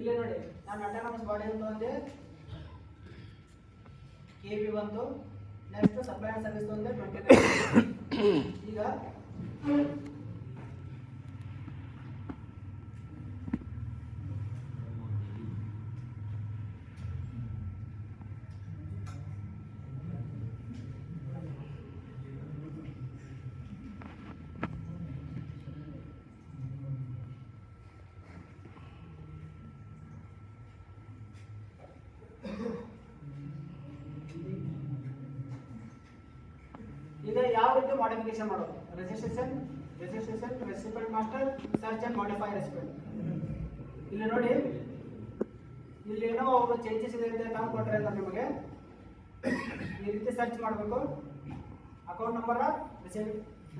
ಇಲ್ಲಿ ನೋಡಿ ನಾನು ಅಟಾನಮಸ್ ಬಾಡಿ ಅಂತ ಒಂದೇ ಕೆಬಿ ಬಂತು. ನೆಕ್ಸ್ಟ್ ಸಪ್ಲೈ ಅಂಡ್ ಸರ್ವಿಸ್ ಒಂದೇ 20. ಈಗ ಯಾವ ರೀತಿ ಮಾಡಿಫಿಕೇಶನ್ ಮಾಡೋದು? Registration, recipient master, search and modify recipient. ಇಲ್ಲಿ ನೋಡಿ, ಇಲ್ಲಿ ಏನೋ ಅವರು ಚೇಂಜಸ್ ಇದೆ ಅಂತ ನಾವು ಕೊಟ್ಟರೆ ಅಂತ ನಿಮಗೆ ಈ ರೀತಿ ಸರ್ಚ್ ಮಾಡಬೇಕು. Account number,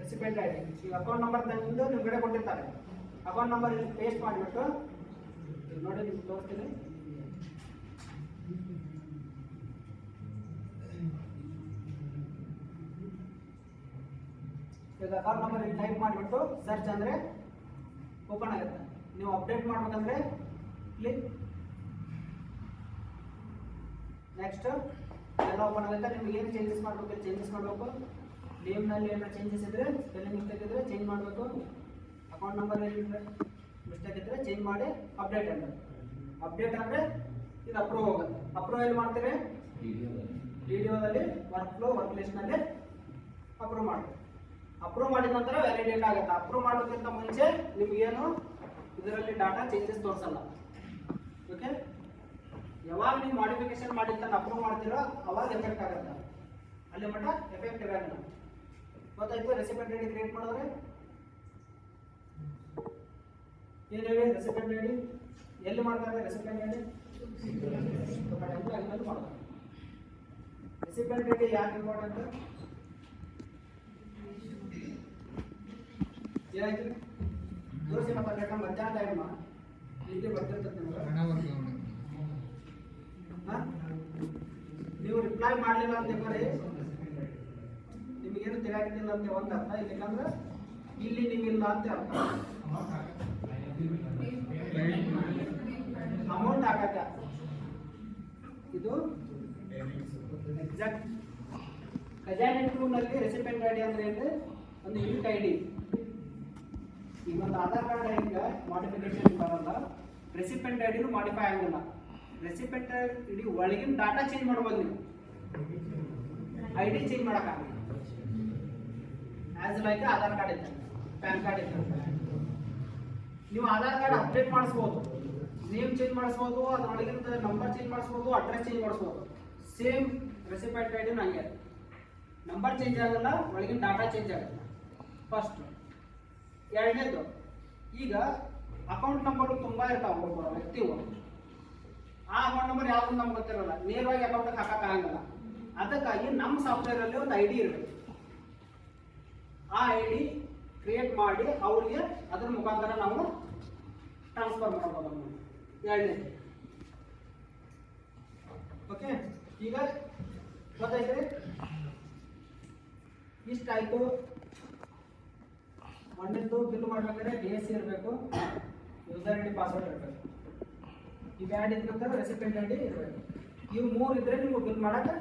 recipient ID. ಈಗ ಅಕೌಂಟ್ ನಂಬರ್ ತಂದು ನಿಮ್ಮ ಕಡೆ ಕೊಟ್ಟಿರ್ತಾರೆ. ಅಕೌಂಟ್ ನಂಬರ್ ಇಲ್ಲಿ ಪೇಸ್ಟ್ ಮಾಡಿಬಿಟ್ಟು ನೋಡಿ ನಿಮ್ಗೆ ತೋರಿಸ್ತೀನಿ. ಈಗ ಅಕೌಂಟ್ ನಂಬರ್ ಇಲ್ಲಿ ಟೈಪ್ ಮಾಡಿಬಿಟ್ಟು ಸರ್ಚ್ ಅಂದರೆ ಓಪನ್ ಆಗುತ್ತೆ. ನೀವು ಅಪ್ಡೇಟ್ ಮಾಡ್ಬೇಕಂದ್ರೆ ಕ್ಲಿಕ್, ನೆಕ್ಸ್ಟ್ ಎಲ್ಲ ಓಪನ್ ಆಗುತ್ತೆ. ನಿಮ್ಗೆ ಏನು ಚೇಂಜಸ್ ಮಾಡಬೇಕು ಚೇಂಜಸ್ ಮಾಡಬೇಕು. ನೇಮ್ನಲ್ಲಿ ಏನಾದ್ರು ಚೇಂಜಸ್ ಇದ್ದರೆ, ಸ್ಪೆಲ್ಲಿಂಗ್ ಮಿಸ್ಟೇಕ್ ಇದ್ದರೆ ಚೇಂಜ್ ಮಾಡಬೇಕು. ಅಕೌಂಟ್ ನಂಬರ್ ಏನಿದ್ರೆ ಮಿಸ್ಟೇಕ್ ಇದ್ದರೆ ಚೇಂಜ್ ಮಾಡಿ ಅಪ್ಡೇಟ್ ಅಂದರೆ. ಅಪ್ಡೇಟ್ ಅಂದರೆ ಇದು ಅಪ್ರೂವ್ ಹೋಗುತ್ತೆ. ಅಪ್ರೂವ್ ಎಲ್ಲಿ ಮಾಡ್ತೀವಿ? ವಿಡಿಯೋದಲ್ಲಿ ವರ್ಕ್ ಫ್ಲೋ ವರ್ಕ್ ಲಿಸ್ಟ್ನಲ್ಲಿ ಅಪ್ರೂವ್ ಮಾಡ್ತೀವಿ. ಅಪ್ರೂವ್ ಮಾಡಿದ ನಂತರ ವ್ಯಾಲಿಡೇಟ್ ಆಗುತ್ತೆ. ಅಪ್ರೂವ್ ಮಾಡೋದಕ್ಕಿಂತ ಮುಂಚೆ ನಿಮಗೇನು ಇದರಲ್ಲಿ ಡಾಟಾ ಚೇಂಜಸ್ ತೋರಿಸಲ್ಲ. ಓಕೆ, ಯಾವಾಗ ನೀವು ಮಾಡಿಫಿಕೇಶನ್ ಮಾಡಿದ್ದನ್ನು ಅಪ್ರೂವ್ ಮಾಡ್ತೀರೋ ಅವಾಗ ಎಫೆಕ್ಟ್ ಆಗುತ್ತೆ. ಅಲ್ಲಿ ಮಟ್ಟ ಎಫೆಕ್ಟ್ ಇರೋಲ್ಲ. ಗೊತ್ತಾಯ್ತು? ರೆಸಿಪಿಯೆಂಟ್ ಐಡಿ ಕ್ರಿಯೇಟ್ ಮಾಡಿದ್ರೆ ಏನು ಹೇಳಿ? ರೆಸಿಪಿಯೆಂಟ್ ಐಡಿ ಎಲ್ಲಿ ಮಾಡ್ತಾರೆ? ರೆಸಿಪಿಯೆಂಟ್ ಐಡಿ ಮಾಡ್ತಾರೆ. ರೆಸಿಪಿಯೆಂಟ್ ಐಡಿ ಯಾಕೆ ಇಂಪಾರ್ಟೆಂಟ್? ಏನಾಯ್ತು? ತೋರಿಸಿನಪ್ಪ ಬೇಕಾ ಮಧ್ಯಾಹ್ನ ಟೈಮ್ ಇಲ್ಲಿ ಬರ್ತಿರ್ತದೆ ನಿಮಗೆ. ನೀವು ರಿಪ್ಲೈ ಮಾಡಲಿಲ್ಲ ಅಂತ ಬರೀ ನಿಮಗೇನು ತಿಳಿಯಾಗಿಲ್ಲ ಅಂತ ಒಂದು ಅರ್ಥ. ಇಲ್ಲಂದ್ರೆ ಇಲ್ಲಿ ನೀವಿಲ್ಲ ಅಂತ ಅರ್ಥ. ಅಮೌಂಟ್ ಹಾಕಕ್ಕ ಇದು ಎಕ್ಸಾಕ್ಟ್ ಖಜಾನೆ ಟೂನಲ್ಲಿ ರೆಸಿಪಿಯೆಂಟ್ ಐಡಿ ಅಂದ್ರೆ ಏನು? ಒಂದು ಯೂನಿಕ್ ಐಡಿ. ಈಗ ಒಂದು ಆಧಾರ್ ಕಾರ್ಡ್ ಐಡಿಗೆ ಮಾಡಿಫಿಕೇಶನ್ ಬರಲ್ಲ, ರೆಸಿಪಿಯೆಂಟ್ ಐಡಿನೂ ಮಾಡಿಫೈ ಆಗಲ್ಲ. ರೆಸಿಪಿಯೆಂಟ್ ಐಡಿ ಒಳಗಿನ ಡಾಟಾ ಚೇಂಜ್ ಮಾಡ್ಬೋದು ನೀವು, ಐಡಿ ಚೇಂಜ್ ಮಾಡೋಕ್ಕಾಗಲ್ಲ. ಆಸ್ ಲೈಕ್ ಆಧಾರ್ ಕಾರ್ಡ್ ಇತ್ತು, ಪ್ಯಾನ್ ಕಾರ್ಡ್ ಇತ್ತು. ನೀವು ಆಧಾರ್ ಕಾರ್ಡ್ ಅಪ್ಡೇಟ್ ಮಾಡಿಸ್ಬೋದು, ನೇಮ್ ಚೇಂಜ್ ಮಾಡಿಸ್ಬೋದು, ಅದರೊಳಗಿನ ನಂಬರ್ ಚೇಂಜ್ ಮಾಡಿಸ್ಬೋದು, ಅಡ್ರೆಸ್ ಚೇಂಜ್ ಮಾಡಿಸ್ಬೋದು. ಸೇಮ್ ರೆಸಿಪಿಯೆಂಟ್ ಐಡಿನೂ ಹಂಗೆ, ನಂಬರ್ ಚೇಂಜ್ ಆಗಲ್ಲ, ಒಳಗಿನ ಡಾಟಾ ಚೇಂಜ್ ಆಗಲ್ಲ. ಫಸ್ಟ್. ಎರಡನೇದು, ಈಗ ಅಕೌಂಟ್ ನಂಬರು ತುಂಬ ಇರ್ತಾವೆ ಒಬ್ಬೊಬ್ಬರು ವ್ಯಕ್ತಿವು. ಆ ಅಕೌಂಟ್ ನಂಬರ್ ಯಾವ್ದು ನಮ್ಗೆ ಗೊತ್ತಿರೋಲ್ಲ, ನೇರವಾಗಿ ಅಕೌಂಟಿಗೆ ಹಾಕೋಕ್ಕಾಗಲ್ಲ. ಅದಕ್ಕಾಗಿ ನಮ್ಮ ಸಾಫ್ಟ್ವೇರಲ್ಲಿ ಒಂದು ಐಡಿ ಇರಬೇಕು. ಆ ಐಡಿ ಕ್ರಿಯೇಟ್ ಮಾಡಿ ಅವ್ರಿಗೆ ಅದ್ರ ಮುಖಾಂತರ ನಾವು ಟ್ರಾನ್ಸ್ಫರ್ ಮಾಡ್ಬೋದು. ಎರಡನೇದು. ಓಕೆ, ಈಗ ಗೊತ್ತಾಯ್ತು? ಇಷ್ಟಾಯಿತು. ಒಂದದ್ದು ಬಿಲ್ ಮಾಡ್ಬೇಕಾದ್ರೆ DSC ಇರಬೇಕು, ಯೂಸರ್ ಐಡಿ ಪಾಸ್ವರ್ಡ್ ಇರಬೇಕು. ಇವು ಎರಡು ಇದ್ದಂದ್ರೆ ರೆಸಿಪಿಯೆಂಟ್ ಐಡಿ ಇರಬೇಕು. ಇವು ಮೂರು ಇದ್ರೆ ನೀವು ಬಿಲ್ ಮಾಡೋಕೆ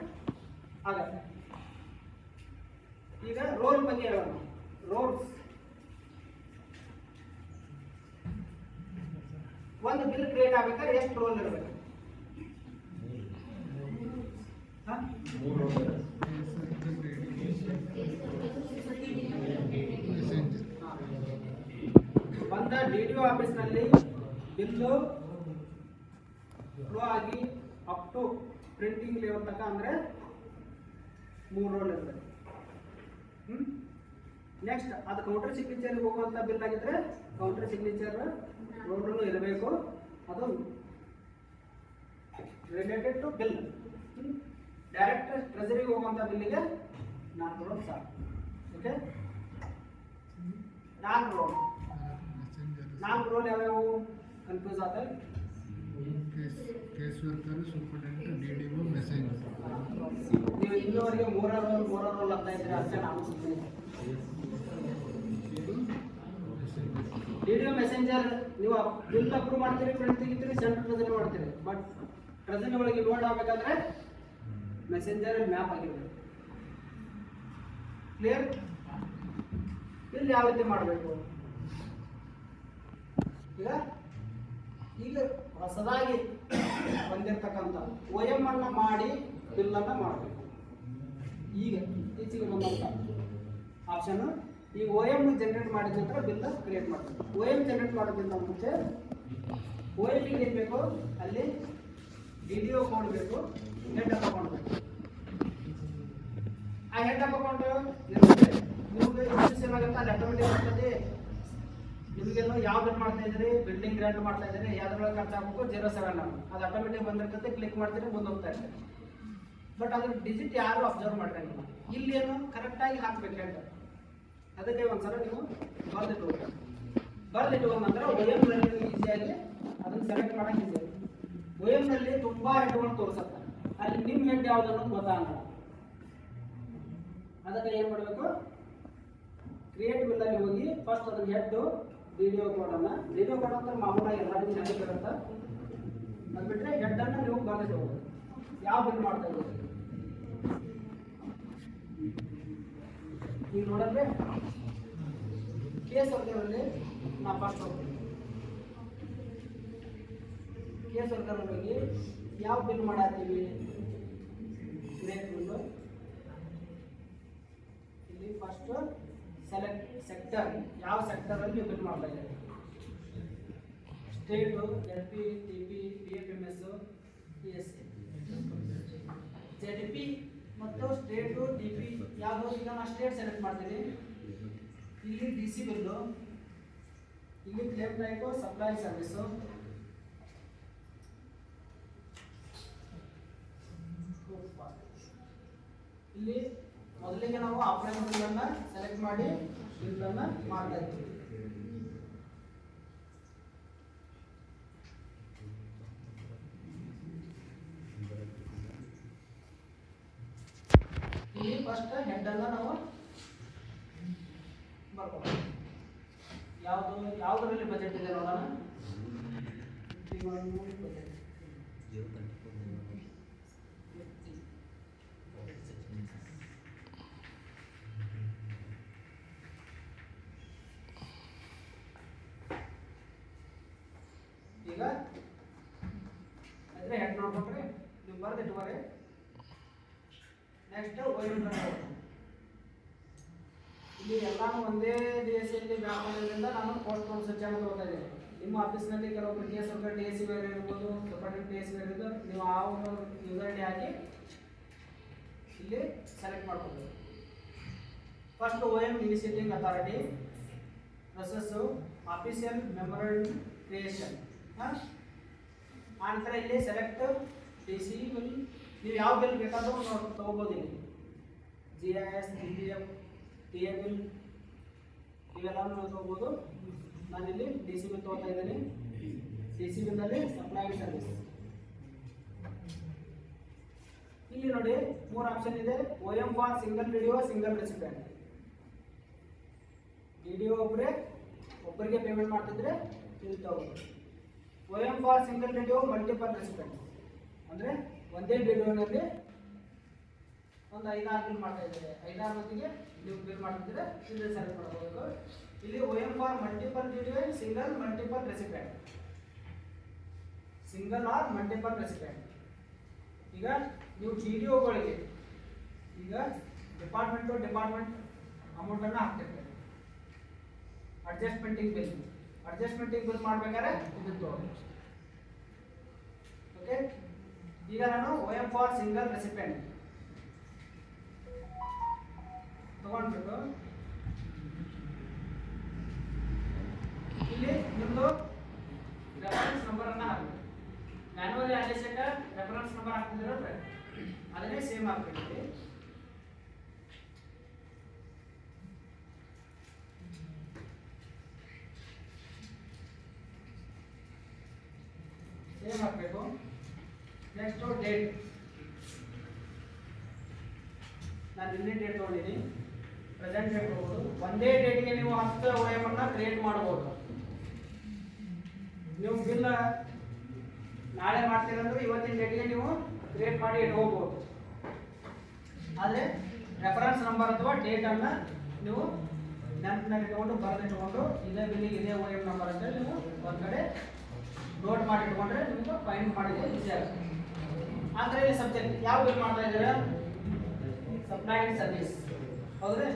ಆಗತ್ತೆ. ಈಗ ರೋಲ್ ಬಗ್ಗೆ ಹೇಳೋಣ. ರೋಲ್ಸ್, ಒಂದು ಬಿಲ್ ಕ್ರಿಯೇಟ್ ಆಗ್ಬೇಕಾದ್ರೆ ಎಷ್ಟು ರೋಲ್ ಇರಬೇಕು? ಒಂದು DDO ಆಫೀಸ್ನಲ್ಲಿ ಬಿಲ್ಲು ಫ್ಲೋ ಆಗಿ ಅಪ್ ಟು ಪ್ರಿಂಟಿಂಗ್ ಲೆವೆಲ್ ತನಕ ಅಂದರೆ 3 ರೋಲ್ ಇರ್ತದೆ. ನೆಕ್ಸ್ಟ್ ಅದು ಕೌಂಟರ್ ಸಿಗ್ನೇಚರ್ ಹೋಗುವಂಥ ಬಿಲ್ ಆಗಿದ್ರೆ ಕೌಂಟರ್ ಸಿಗ್ನೇಚರ್ ರೋಲ್ ಇರಬೇಕು. ಅದು ರಿಲೇಟೆಡ್ ಟು ಬಿಲ್. ಡೈರೆಕ್ಟ್ ಟ್ರೆಜರಿಗೆ ಹೋಗುವಂಥ ಬಿಲ್ಲಿಗೆ 4 ರೋಲ್ ಸಾಕು. Okay, 4 role. 4 ರೋಲ್ ಯಾವ್ಯಾವು? ಕನ್ಫ್ಯೂಸ್ ಆದ case worker, superintendent, DDO, messenger. ನೀವು ಇನ್ನೂವರೆಗೆ 3 ರೋಲ್ ಅಂತ ಇದ್ರೆ ಅಷ್ಟೇ. ನಾವು ವಿಡಿಯೋ ಮೆಸೆಂಜರ್ ನೀವು ಬಿಲ್ ಅಪ್ರೂವ್ ಮಾಡ್ತೀರಿ, ಪ್ರಿಂಟ್ ತೆಗಿತೀರಿ, ಸೆಂಟ್ರಲ್ ಟ್ರೆಜರಿ ಮಾಡ್ತೀರಿ. ಬಟ್ ಟ್ರೆಜರಿ ಒಳಗೆ ಲೋಡ್ ಆಗಬೇಕಾದ್ರೆ ಮೆಸೆಂಜರ್ ಮ್ಯಾಪ್ ಆಗಿರ್ಬೇಕು. ಕ್ಲಿಯರ್? ಬಿಲ್ ಯಾವ ರೀತಿ ಮಾಡಬೇಕು? ಈಗ ಹೊಸದಾಗಿ ಬಂದಿರತಕ್ಕಂಥ OM ಅನ್ನ ಮಾಡಿ ಬಿಲ್ ಅನ್ನ ಮಾಡಬೇಕು. ಈಗ ಇತ್ತೀಚೆಗೆ ಬಂದಂತ ಆಪ್ಷನ್ ಈಗ OM ಜನರೇಟ್ ಮಾಡಿದ ನಂತರ ಬಿಲ್ ಕ್ರಿಯೇಟ್ ಮಾಡಬೇಕು. OM ಜನರೇಟ್ ಮಾಡೋದ್ರಿಂದ ಮುಂಚೆ OM ಗೆ ಏನು ಬೇಕು? ಅಲ್ಲಿ DDO ಅಕೌಂಟ್ ಬೇಕು, ಹೆಡ್ ಆಫ್ ಅಕೌಂಟ್ ಬೇಕು. ಆ ಹೆಡ್ ಆಫ್ ಅಕೌಂಟ್ ಇರುತ್ತೆ. ನಿಮಗೆ ಯೂಸ್ ಏನಾಗುತ್ತೆ ಅಲ್ಲಿ ಆಟೋಮೆಟಿಕ್ ಆಗ್ತದೆ. ನಿಮಗೆಲ್ಲ ಯಾವ ಬಿಲ್ ಮಾಡ್ತಾ ಇದ್ರಿ, ಬಿಲ್ಡಿಂಗ್ ಗ್ರಾಂಟ್ ಮಾಡ್ತಾ ಇದ್ರಿ, ಯಾವ್ದ್ರೊಳಗೆ ಖರ್ಚು ಆಗಬೇಕು 07 ಅದು ಆಟೋಮೆಟಿಕ್ ಬಂದಿರ್ತದೆ. ಕ್ಲಿಕ್ ಮಾಡ್ತೀರಿ, ಮುಂದೆ ಹೋಗ್ತಾ ಇರ್ತೀರಿ. ಬಟ್ ಅದ್ರ ಡಿಜಿಟ್ ಯಾರು ಅಬ್ಸರ್ವ್ ಮಾಡಿರಂಗಿಲ್ಲ. ಇಲ್ಲಿ ಏನು ಕರೆಕ್ಟಾಗಿ ಹಾಕ್ಬೇಕು ಹೆಡ್. ಅದಕ್ಕೆ ಒಂದ್ಸಲ ನೀವು ಬರ್ದಿಟ್ಟು ನಂತರ OM ನಲ್ಲಿ ಈಸಿಯಾಗಿ ಅದನ್ನು ಸೆಲೆಕ್ಟ್ ಮಾಡಕ್ಕೆ ಈಸಿ. OM ನಲ್ಲಿ ತುಂಬಾ ಹೆಡ್ಗಳು ತೋರಿಸುತ್ತೆ. ಅಲ್ಲಿ ನಿಮ್ಮ ಹೆಡ್ ಯಾವ್ದು ಅನ್ನೋದು ಗೊತ್ತಾಗಲ್ಲ. ಅದಕ್ಕೆ ಏನು ಮಾಡಬೇಕು? ಕ್ರಿಯೇಟ್ ಬಿಲ್ ಅಲ್ಲಿ ಹೋಗಿ ಫಸ್ಟ್ ಅದನ್ನ ಹೆಡ್ ವಿಡಿಯೋ ಕೋಡ್ ಅಂತ ಮಾಮೂಲಾಗಿ ಎಲ್ಲರಿಗೂ ನೆನಪಿರುತ್ತೆ. ಅದು ಬಿಟ್ಟರೆ ಹೆಡ್ ಅನ್ನ ನೀವು ಬರ್ದಿಟ್ಟು ಹೋಗೋದು. ಯಾವ ಬಿಲ್ ಮಾಡ್ತಾ ಇದ್ದೀವಿ ಈಗ ನೋಡಿದ್ರೆ ಕೇಸ್ ವರ್ಕರಲ್ಲಿ ನಾ ಫಸ್ಟ್ ಹೋಗ್ತೀನಿ. ಕೇಸ್ ವರ್ಕರಲ್ಲಿ ಹೋಗಿ ಯಾವ ಬಿಲ್ ಮಾಡತ್ತೀವಿ ಕ್ರಿಯೇಟ್ ಬಿಲ್. ಇಲ್ಲಿ ಫಸ್ಟ್ ಸೆಲೆಕ್ಟ್ ಸೆಕ್ಟರ್, ಯಾವ ಸೆಕ್ಟರಲ್ಲಿ ನೀವು ಬಿಲ್ ಮಾಡ್ತಾ ಇದ್ದೀರಿ. State, ZP, TP, PFMS, PSC. ZP ಮತ್ತು ಸ್ಟೇಟು, TP ಯಾವುದು? ಈಗ ನಾನು ಸ್ಟೇಟ್ ಸೆಲೆಕ್ಟ್ ಮಾಡ್ತೀನಿ. ಇಲ್ಲಿ DC ಬಿಲ್ಲು, ಇಲ್ಲಿ ಕ್ಲೇಮ್ ಟೈಪು ಸಪ್ಲೈ ಸರ್ವಿಸು, ಇಲ್ಲಿ ಮೊದಲಿಗೆ ನಾವು ಆಪರೇಷನ್ ಬಿಲ್ಲನ್ನು ಸೆಲೆಕ್ಟ್ ಮಾಡಿ ಬಿಲ್ಲನ್ನು ಮಾಡ್ತಾ ಇದ್ದೀವಿ. ಇಲ್ಲಿ ಫಸ್ಟ್ ಹೆಡ್ ಅನ್ನ ನಾವು ಬರ್ಬೋದು. ಯಾವುದರಲ್ಲಿ ಬಜೆಟ್ ಇದೆ ನೋಡೋಣ. ಬಜೆಟ್ ಈಗ ಅಂದ್ರೆ ಹೆಡ್ ನೋಡ್ಕೊಂಡ್ರೆ ನೀವು ಬರ್ದಿಟ್ಟುವರೆ. ನೆಕ್ಸ್ಟ್ ಇಲ್ಲಿ ಎಲ್ಲಾನು ಒಂದೇ DSCಯಲ್ಲಿ ವ್ಯಾಪಾರದಿಂದ ನಾನು ಪೋಸ್ಟ್ ಸ್ವಿಚ್ ಅನ್ನು ತಗೋತಾ ಇದ್ದೀನಿ. ನಿಮ್ಮ ಆಫೀಸ್ನಲ್ಲಿ ಕೆಲವೊಬ್ಬರು ಕೇಸ್ ವರ್ಕರ್ DSC ಬೇರೆ ಇರ್ಬೋದು, ಸೂಪರ್ಡೆಂಟ್ DSC ಬೇರೆ ಇರ್ಬೋದು. ನೀವು ಆ ಒಂದು ಯೂಸರ್ ಐಡಿ ಹಾಕಿ ಇಲ್ಲಿ ಸೆಲೆಕ್ಟ್ ಮಾಡ್ಕೋಬೇಕು. First OM initiating authority process official memorandum creation. ಆನಂತರ ಇಲ್ಲಿ ಸೆಲೆಕ್ಟ್ DC ಬಿಲ್. ನೀವು ಯಾವ ಬಿಲ್ ಬೇಕಾದರೂ ತಗೋಬೋದು. ಇಲ್ಲಿ GIS, GPF, TA ಬಿಲ್ ಇವೆಲ್ಲ ನೀವು ತಗೋಬೋದು. ನಾನಿಲ್ಲಿ DC ಬಿಲ್ ತಗೋತಾ ಇದ್ದೀನಿ. DC ಬಿಲ್ನಲ್ಲಿ ಸಪ್ಲೈ ಸರ್ವಿಸ್. ಇಲ್ಲಿ ನೋಡಿ 3 ಆಪ್ಷನ್ ಇದೆ. OM for single video, single recipient. Video ಒಬ್ಬರಿಗೆ ಪೇಮೆಂಟ್ ಮಾಡ್ತಿದ್ರೆ ಇಲ್ಲಿ ತಗೋಬೋದು. OM for single video, multiple recipient ಅಂದರೆ ಒಂದೇ ವಿಡಿಯೋನಲ್ಲಿ ಒಂದು 5-6 ಬಿಲ್ ಮಾಡ್ತಾ ಇದ್ದಾರೆ. 5-6 ಮಂದಿಗೆ ನೀವು ಬಿಲ್ ಮಾಡ್ತಿದ್ರೆ ಇಲ್ಲಿ ಸೆಲೆಕ್ಟ್ ಮಾಡಬಹುದು. ಇಲ್ಲಿ OM for multiple video, single, multiple recipient, single are multiple recipient. ಈಗ ನೀವು ವಿಡಿಯೋಗಳಿಗೆ ಈಗ ಡಿಪಾರ್ಟ್ಮೆಂಟ್ ಟು ಡಿಪಾರ್ಟ್ಮೆಂಟ್ ಅಮೌಂಟನ್ನು ಹಾಕ್ತಿರ್ತೀರಿ. ಅಡ್ಜಸ್ಟ್ಮೆಂಟಿಂಗ್ ಬಿಲ್ ಮಾಡಬೇಕಾದ್ರೆ ಇದು ತಗೊಳ್ಳಿ. ಓಕೆ, ಈಗ ನಾನು OM ಫಾರ್ ಸಿಂಗಲ್ ರೆಸಿಪಿಯೆಂಟ್ ತಗೊಂಡ್ಬಿಟ್ಟು ಇಲ್ಲಿ ನಿಮ್ಮದು ರೆಫರೆನ್ಸ್ ನಂಬರ್ ಅನ್ನ ಹಾಕಿ. ಮ್ಯಾನ್ಯುವಲಿ ಆದೇಶಕ ರೆಫರೆನ್ಸ್ ನಂಬರ್ ಹಾಕ್ತಿದ್ರೆ ಅದನ್ನೇ ಸೇಮ್ ಹಾಕ್ಬೇಕು. ಸೇಮ್ ಹಾಕಬೇಕು. ನೆಕ್ಸ್ಟ್ ಡೇಟ್, ನಾನು ನಿನ್ನೆ ಡೇಟ್ ತಗೊಂಡಿದ್ದೀನಿ, ಪ್ರೆಸೆಂಟ್ ಡೇಟ್ ತಗೋಬೋದು. ಒಂದೇ ಡೇಟ್ಗೆ ನೀವು 10 OM ಅನ್ನ ಕ್ರಿಯೇಟ್ ಮಾಡ್ಬೋದು. ನೀವು ಬಿಲ್ ನಾಳೆ ಮಾಡ್ತೀರಂದ್ರೆ ಇವತ್ತಿನ ಡೇಟ್ಗೆ ನೀವು ಕ್ರಿಯೇಟ್ ಮಾಡಿ ಇಟ್ಕೋಬಹುದು. ಆದರೆ ರೆಫರೆನ್ಸ್ ನಂಬರ್ ಅಥವಾ ಡೇಟನ್ನು ನೀವು ನೆನಪಿನಲ್ಲಿ ಇಟ್ಕೊಂಡು ಬರೆದಿಟ್ಕೊಂಡು ಇದೇ ಬಿಲ್ಲಿಗೆ ಇದೇ ಒ ಎಮ್ ನಂಬರ್ ಅಂತೇಳಿ ನೀವು ಒಂದು ಕಡೆ ನೋಟ್ ಮಾಡಿ ಇಟ್ಕೊಂಡ್ರೆ ನಿಮ್ಗೆ ಫೈಂಡ್ ಮಾಡಿದ್ರೆ ಈಸಿ ಆಗುತ್ತೆ. ಆದರೆ ಇಲ್ಲಿ ಸಬ್ಜೆಕ್ಟ್ ಯಾವ ಬಿಲ್ ಮಾಡ್ತಾ ಇದ್ದೀರಾ? ಸಪ್ಲೈ ಅಂಡ್ ಸರ್ವಿಸ್, ಹೌದ್ರಿ?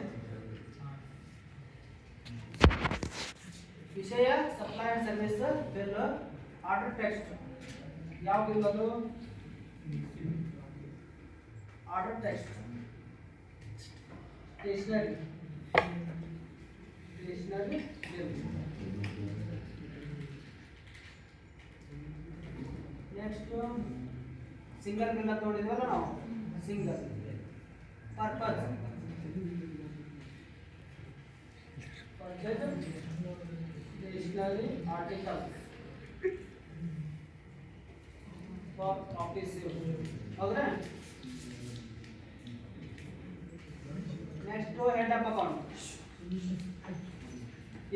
ವಿಷಯ supply and service bill. Order text ಯಾವ ಬಿಲ್ ಅದು? Order text. Stationery bill. Next single bill ಅಂತ ನೋಡಿದ್ವಲ್ಲ ನಾವು, single. Purpose stationery article for office use, ಹೌದ್ರಾ? Next head of account.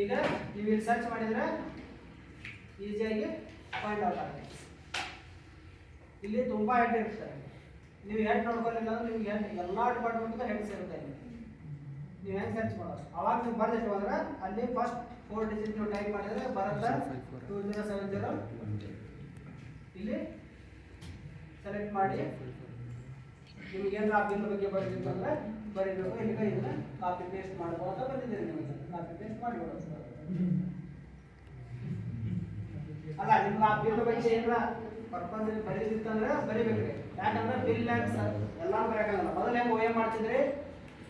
ಈಗ ನೀವು ಇಲ್ಲಿ ಸರ್ಚ್ ಮಾಡಿದ್ರೆ ಈಸಿಯಾಗಿ ಫೈಂಡ್ ಔಟ್ ಆಗುತ್ತೆ. ಇಲ್ಲಿ ತುಂಬಾ ಹೆಡ್ ಇರ್ತಾರೆ. ನೀವು ಹೆಡ್ ನೋಡ್ಕೊಳ್ಳಿಲ್ಲ ಅಂದ್ರೆ ನಿಮ್ಗೆ ಹೆಡ್ ಎಲ್ಲ ಡಿಪಾರ್ಟ್ಮೆಂಟ್ ಹೆಡ್ಸ್ ಇರುತ್ತೆ. ನೀವು ಹೆಂಗೆ ಸರ್ಚ್ ಮಾಡೋದು? ಅವಾಗ ನೀವು ಬರೆದಿಟ್ಟು ಅಂದ್ರೆ ಅಲ್ಲಿ ಫಸ್ಟ್ 4 ಡಿಜಿಟ್ ನೀವು ಟೈಪ್ ಮಾಡಿದ್ರೆ ಬರುತ್ತೆ 2070. ಇಲ್ಲಿ ಸೆಲೆಕ್ಟ್ ಮಾಡಿ ನಿಮ್ಗೆ ಏನಾರ ಆ ಬಿಲ್ ಬಗ್ಗೆ ಬರೀಬೇಕಂದ್ರೆ ಬರೀಬೇಕು. ಈಗ ಇದನ್ನ ಕಾಪಿ ಪೇಸ್ಟ್ ಮಾಡ್ಬೋದು ಅಂತ ಬಂದಿದ್ದೀನಿ. ನಿಮಗೆ ಕಾಪಿ ಪೇಸ್ಟ್ ಮಾಡಿಬಿಡೋದು. ಅಲ್ಲ, ನಿಮ್ಗೆ ಆ ಬಿಲ್ ಬಗ್ಗೆ ಏನಾರ ಪರ್ಪಸ್ ಬರೀದಿತ್ತಂದ್ರೆ ಬರೀಬೇಕ್ರಿ. ಯಾಕಂದ್ರೆ ಬಿಲ್ ಎಲ್ಲ ಬರೆಯೋಕ್ಕಾಗಲ್ಲ. ಮೊದಲು ಹೆಂಗೆ ಓ ಎ ಮಾಡ್ತಿದ್ರಿ?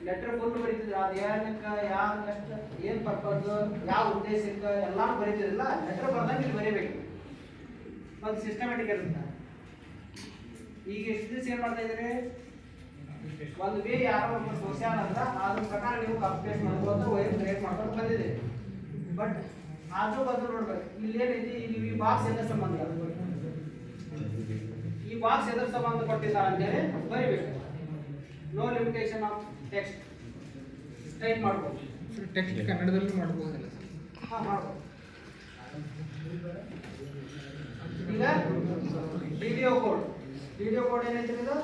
ಲೆಟರ್ ಫುಲ್ ಬರೀತಿದ್ರು. ಅದು ಏನಕ್ಕೆ, ಯಾವ ಎಷ್ಟು, ಏನು ಪರ್ಪಸ್, ಯಾವ ಉದ್ದೇಶಕ್ಕೆ ಎಲ್ಲ ಬರೀತಿದ್ರಲ್ಲ. ಲೆಟರ್ ಬರ್ದಂಗೆ ಇಲ್ಲಿ ಬರೀಬೇಕು. ಒಂದು ಸಿಸ್ಟಮೆಟಿಕ್ ಇರುತ್ತೆ. ಈಗ ಎಷ್ಟು ದಿವಸ ಏನು ಮಾಡ್ತಾ ಇದ್ದೀರಿ? ಒಂದು ಬಿ ಯಾರೋ ಒಬ್ಬರು ಸೋಸ್ಯಾನ ಅಂತ ಅದ್ರ ಪ್ರಕಾರ ನೀವು ಕಾಪಿ ಪೇಸ್ಟ್ ಮಾಡ್ಬೋದು, ಓ ಎ ಕ್ರಿಯೇಟ್ ಮಾಡ್ಕೊಂಡು ಬಂದಿದೆ. ಬಟ್ ಆದ್ರೂ ಬಂದು ನೋಡ್ಬೇಕು ಇಲ್ಲಿ ಏನೈತಿ. ಇಲ್ಲಿ ಈ ಬಾಕ್ಸ್ ಎದ್ರ ಸಂಬಂಧ, ಈ ಬಾಕ್ಸ್ ಎದ್ರ ಸಂಬಂಧ ಕೊಟ್ಟಿಲ್ಲ ಅಂತೇಳಿ ಬರಿಬೇಕು. No limitation of text type ಮಾಡ್ಬೋದು. ಟೆಕ್ಸ್ಟ್ ಕನ್ನಡದಲ್ಲೂ ಮಾಡ್ಬೋದಲ್ಲ? ಹಾಂ, ಮಾಡ್ಬೋದು. ಈಗ ವಿಡಿಯೋ ಕೋಡ್. ವಿಡಿಯೋ ಕೋಡ್ ಏನೈತಿ ಇದು?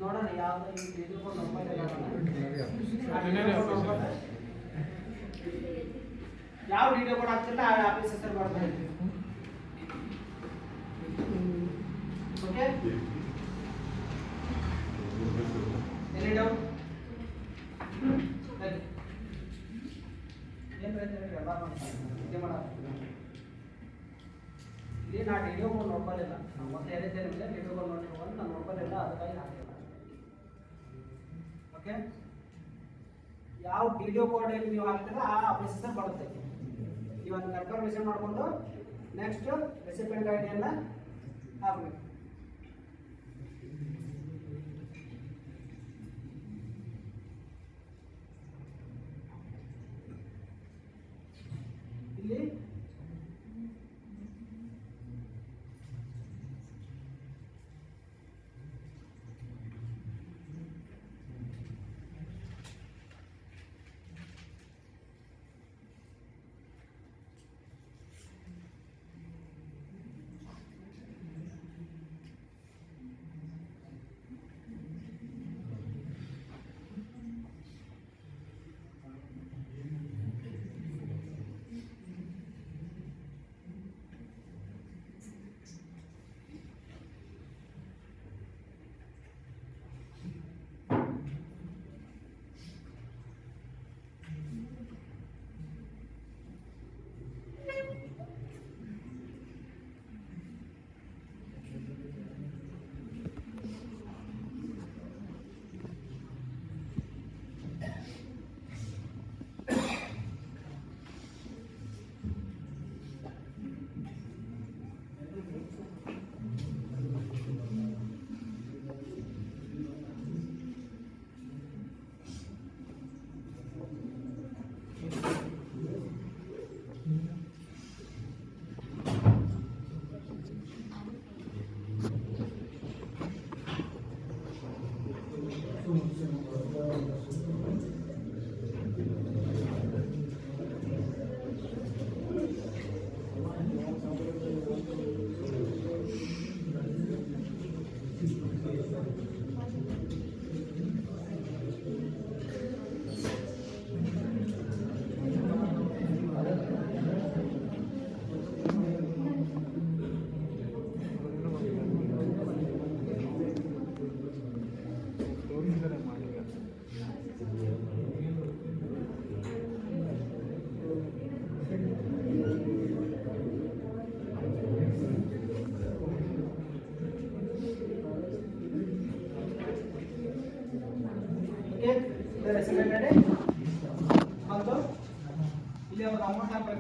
ನೋಡೋಣ ಯಾವ್ದು ತಿಳ್ಕೊಂಡು ಯಾವ ವಿಡಿಯೋ ಕೂಡ ಆಗ್ತಿಲ್ಲ ಆ ಆಫೀಸ್ ಹೆಸರು ಮಾಡ್ತಾ ಇದ್ದೀವಿ. Okay, any doubt? ಏನು ರೈತರು ಎಲ್ಲ ಮಾಡ್ತಾರೆ ಇದೇ ಮಾಡೋದು. ಇಲ್ಲಿ ನಾ ವಿಡಿಯೋ ಕೂಡ ನೋಡ್ಕೊಳ್ಳಿಲ್ಲ. ನಾವು ಮತ್ತೆ ಹೇಳಿದ್ದೆ ನಿಮಗೆ ವಿಡಿಯೋ ಕೂಡ ನೋಡಿರುವಂತ ನಾನು ನೋಡ್ಕೊಳ್ಳಿಲ್ಲ, ಅದಕ್ಕಾಗಿ ಹಾಕಿಲ್ಲ. ಓಕೆ, ಯಾವ ವಿಡಿಯೋ ಕೋಡ್ ನೀವು ಹಾಕ್ತೀರಾ ಆ ಆಫೀಸ್ ಹೆಸರು ಬರುತ್ತೆ. ಇವತ್ತು ಕನ್ಫರ್ಮೇಷನ್ ಮಾಡಿಕೊಂಡು ನೆಕ್ಸ್ಟ್ ರೆಸಿಪಿಯೆಂಟ್ ಐಡಿಯನ್ನು ಹಾಕಬೇಕು. ಇಲ್ಲಿ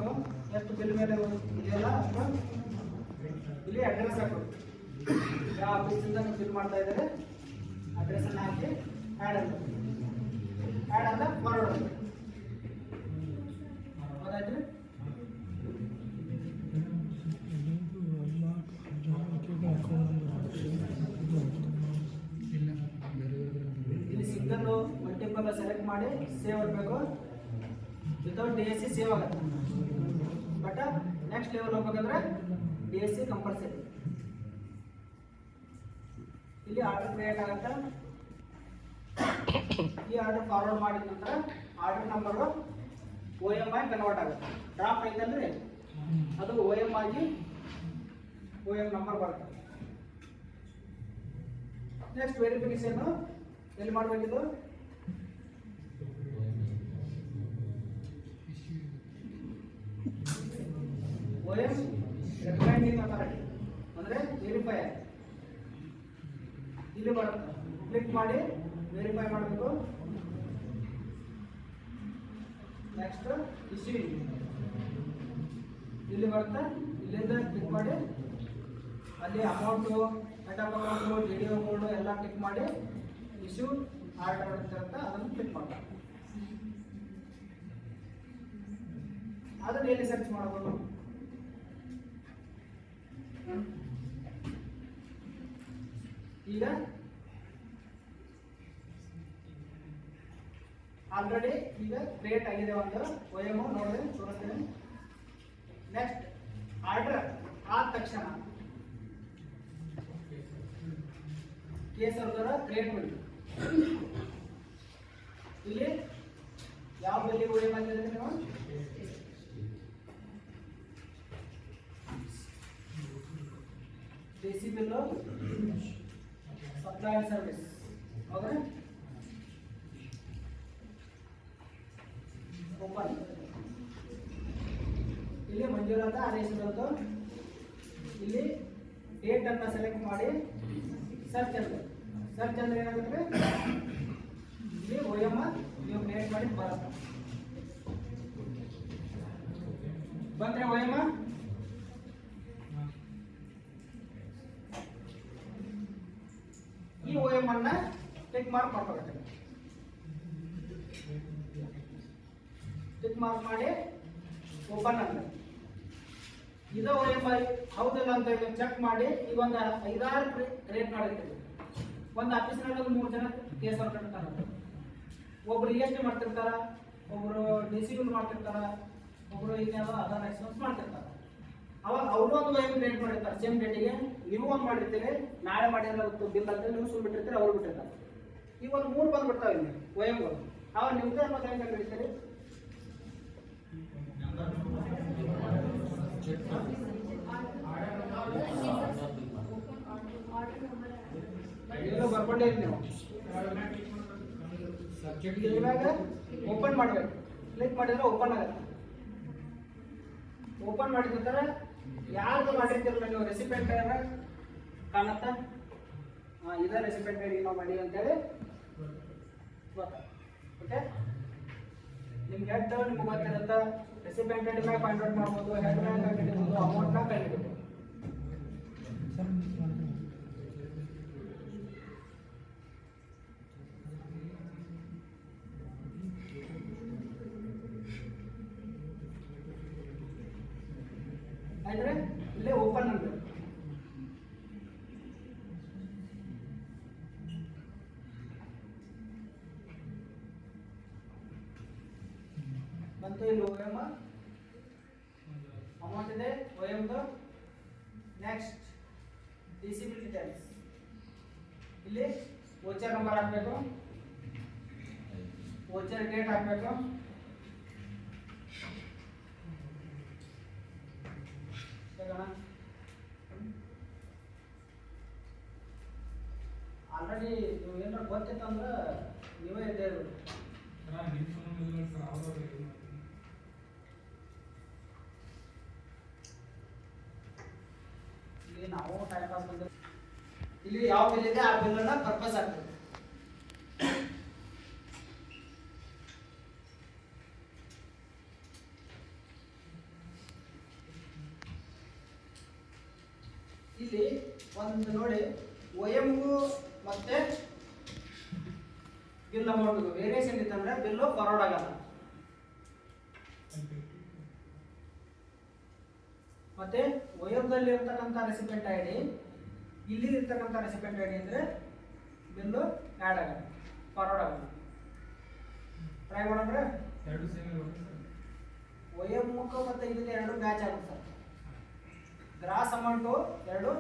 ಹಾಕಬೇಕು. ಎಷ್ಟು ಬಿಲ್ ಮೇಲೆ ಇದೆಯಲ್ಲ ಅಷ್ಟು ಇಲ್ಲಿ ಅಡ್ರೆಸ್ ಹಾಕಬೇಕು. ಯಾವ ಆಫೀಸಿಂದ ನೀವು ಬಿಲ್ ಮಾಡ್ತಾ ಇದ್ದಾರೆ ಅಡ್ರೆಸ್ಸನ್ನು ಹಾಕಿ ಆ್ಯಡ್ ಅಂತ ಫಾರ್ವರ್ಡ್ ಅಂತ. ಹೌದಾಯ್ತು? ಇಲ್ಲಿ ಸಿಂಗಲ್ ಮಲ್ಟಿಪಲ್ ಸೆಲೆಕ್ಟ್ ಮಾಡಿ ಸೇವ್ ಆಗಬೇಕು. ವಿತೌಟ್ DSC ಸೇವ್ ಆಗುತ್ತೆ. ಬಟ್ ನೆಕ್ಸ್ಟ್ ಲೆವೆಲ್ ಹೋಗ್ಬೇಕಂದ್ರೆ DSC ಕಂಪಲ್ಸರಿ. ಇಲ್ಲಿ ಆರ್ಡರ್ ಕ್ರಿಯೇಟ್ ಆಗುತ್ತೆ. ಈ ಆರ್ಡರ್ ಫಾರ್ವರ್ಡ್ ಮಾಡಿದ ನಂತರ ಆರ್ಡರ್ ನಂಬರು OMI ಕನ್ವರ್ಟ್ ಆಗುತ್ತೆ. ಡ್ರಾಪ್ ಐತಂದ್ರೆ ಅದು OM ಆಗಿ OM ನಂಬರ್ ಬರುತ್ತೆ. ನೆಕ್ಸ್ಟ್ ವೆರಿಫಿಕೇಶನ್ ಎಲ್ಲಿ ಮಾಡಬೇಕಿದು? OM ರೆಕಮೆಂಡಿಂಗ್ ಅಥಾರಿಟಿ ಅಂದರೆ ವೆರಿಫೈಯರ್ ಇಲ್ಲಿ ಬರುತ್ತೆ. ಕ್ಲಿಕ್ ಮಾಡಿ ವೆರಿಫೈ ಮಾಡಬೇಕು. ನೆಕ್ಸ್ಟ್ ಇಶ್ಯೂಯಿಂಗ್ ಇಲ್ಲಿ ಬರುತ್ತೆ. ಇಲ್ಲಿಂದ ಕ್ಲಿಕ್ ಮಾಡಿ ಅಲ್ಲಿ amount, head of account, DDO ಕೋಡು ಎಲ್ಲ ಕ್ಲಿಕ್ ಮಾಡಿ ಇಶ್ಯೂ ಆರ್ಡರ್ ಅಂತ ಅದನ್ನು ಕ್ಲಿಕ್ ಮಾಡ್ತಾರೆ. ಅದನ್ನು ಎಲ್ಲಿ ಸರ್ಚ್ ಮಾಡಬಹುದು? ಈಗ ಆಲ್ರೆಡಿ ಈಗ ಕ್ರಿಯೇಟ್ ಆಗಿದೆ ಒಂದು OM ನೋಡಿದ್ರೆ ತೋರಿಸ್ತೇನೆ. ನೆಕ್ಸ್ಟ್ ಆರ್ಡರ್ ಆದ ತಕ್ಷಣ ಕೇಸ್ ಅವ್ರ ಕ್ರಿಯೇಟ್ ಮಾಡಿ ಇಲ್ಲಿ ಯಾವ ಬೆಲೆ OM ಆಗಿದ್ರೆ ನೀವು DC bill supply and service ಹೌದಾ? ಓಪನ್ ಇಲ್ಲಿ ಮಂಜೂರಾದ ಆದೇಶ ಬರುತ್ತೆ. ಇಲ್ಲಿ ಡೇಟ್ ಅನ್ನು ಸೆಲೆಕ್ಟ್ ಮಾಡಿ ಸರ್ಚ್ ಅಂದ್ರೆ ಏನಾಗುತ್ತೆ? ಇಲ್ಲಿ OM ನೀವು ಕ್ರಿಯೇಟ್ ಮಾಡಿ ಬರುತ್ತೆ. ಬಂದ್ರೆ OM ಈ OM ಅನ್ನ ಟಿಕ್ ಮಾರ್ಕ್ ಮಾಡ್ಕೊಬೇಕು. ಟಿಕ್ ಮಾರ್ಕ್ ಮಾಡಿ ಓಪನ್ ಅಂತ ಇದು OM ಹೌದಿಲ್ಲ ಅಂತ ಚೆಕ್ ಮಾಡಿ ಈಗ ಒಂದು 5-6 ಕ್ರಿಯೇಟ್ ಮಾಡಿರ್ತೀವಿ. ಒಂದು ಆಫೀಸ್ನಾಗ 3 ಜನ ಕೇಸ್ ಹೊರಟಿರ್ತಾರೆ. ಒಬ್ರು EST ಮಾಡ್ತಿರ್ತಾರ, ಒಬ್ರು DC ಬಿಲ್ ಮಾಡ್ತಿರ್ತಾರ, ಒಬ್ರು ಇನ್ಯಾವುದೋ ಅದರ್ ಎಕ್ಸ್ಪೆನ್ಸ್ ಮಾಡ್ತಿರ್ತಾರೆ. ಅವಾಗ ಅವರು ಒಂದು OM ಕ್ರಿಯೇಟ್ ಮಾಡಿರ್ತಾರೆ ಸೇಮ್ ಡೇಟಿಗೆ. ನೀವು ಒಂದು ಮಾಡಿರ್ತೀರಿ, ನಾಳೆ ಮಾಡಿದ್ರೆ ಬಿಲ್ ಅಂತ ನೀವು ಸುಮ್ಮನೆ ಬಿಟ್ಟಿರ್ತೀರಿ, ಅವ್ರು ಬಿಟ್ಟಿರ್ತಾರೆ. ಈಗ ಒಂದು 3 ಬಂದ್ಬಿಡ್ತಾವೆ ಇಲ್ಲಿ OMಗಳು. ಅವಾಗ ನಿಮ್ದು ಅನ್ನೋದು ಹೆಂಗೆ ಕಂಡುಹಿಡಿತೀರಿ? ಬರ್ಕೊಂಡೇ ನೀವು ಇವಾಗ ಓಪನ್ ಮಾಡಬೇಕು. ಕ್ಲಿಕ್ ಮಾಡಿದ್ರೆ ಓಪನ್ ಆಗುತ್ತೆ. ಓಪನ್ ಮಾಡಿದ ನಂತರ ಯಾರ್ದು ಮಾಡಿರ್ತಿರಲ್ಲ ನೀವು ರೆಸಿಪೆಂಟ್ ಕಾಣುತ್ತಾ? ಇದೇ ರೆಸಿಪೆಂಟ್ ಐಡಿ ನಾವು ಮಾಡಿ ಅಂತೇಳಿ ಗೊತ್ತಾ? ಓಕೆ, ನಿಮ್ಗೆ ಹೆಡ್ ನಿಮ್ಗೆ ಗೊತ್ತಿರುತ್ತೆ. ರೆಸಿಪೆಂಟ್ ಐಡಿ ಮ್ಯಾಗ ಫೈಂಡ್ ಔಟ್ ಮಾಡ್ಬೋದು, ಹೆಡ್ ಮ್ಯಾಗ ಕಂಡುಹಿಡಿಬೋದು, ಅಮೌಂಟ್ನ ಕಂಡುಹಿಡಿಬೋದು. ಅಂದ್ರೆ ಇಲ್ಲೇ ಓಪನ್ ಅಂತ ಬಂತು. ಇಲ್ಲಿ OM ಅಮೌಂಟ್ ಇದೆ OM. Next DC bill details. ಇಲ್ಲಿ ವೋಚರ್ ನಂಬರ್ ಹಾಕಬೇಕು, ವೋಚರ್ ಡೇಟ್ ಹಾಕಬೇಕು. ಆಲ್ರೆಡಿ ನೀವು ಏನಾರ ಗೊತ್ತಿತ್ತು ಅಂದ್ರೆ ನೀವೇ ಇದ್ದೇ ಇರ್ಬೋದು. ಇಲ್ಲಿ ನಾವು ಟೈಮ್ ಪಾಸ್ ಬಂದ್ರೆ ಇಲ್ಲಿ ಯಾವ ಬಿಲ್ ಇದೆ ಆ ಬಿಲ್ಲನ್ನು ಪರ್ಪಸ್ ಆಗ್ತದೆ. ಇಲ್ಲಿ ಒಂದು ನೋಡಿ ಒಎಂಗೂ ಮತ್ತೆ ಬಿಲ್ ಅಮೌಂಟ್ಗೂ ವೇರಿಯೇಷನ್ ಇತ್ತಂದ್ರೆ ಬಿಲ್ಲು ಫಾರ್ವರ್ಡ್ ಆಗಲ್ಲ. ಮತ್ತೆ ಒಎಂದಲ್ಲಿ ಇರ್ತಕ್ಕಂಥ ರೆಸಿಪೆಂಟ್ ಐ ಡಿ ಇಲ್ಲಿ ಇರ್ತಕ್ಕಂಥ ರೆಸಿಪೆಂಟ್ ಐ ಡಿ ಅಂದ್ರೆ ಬಿಲ್ಲು ಆ್ಯಡ್ ಆಗಲ್ಲ, ಫಾರ್ವರ್ಡ್ ಆಗಲ್ಲ. ಟ್ರೈ ಮಾಡಿದ್ರೆ ಎರಡು ಸೇಮ್ ಇರುತ್ತೆ ಸರ್. ಒಎಂಗೂ ಮತ್ತೆ ಇದಕ್ಕೆ ಎರಡು ಮ್ಯಾಚ್ ಆಗುತ್ತೆ ಸರ್. ಗ್ರಾಸ್ ಅಮೌಂಟು ಎರಡು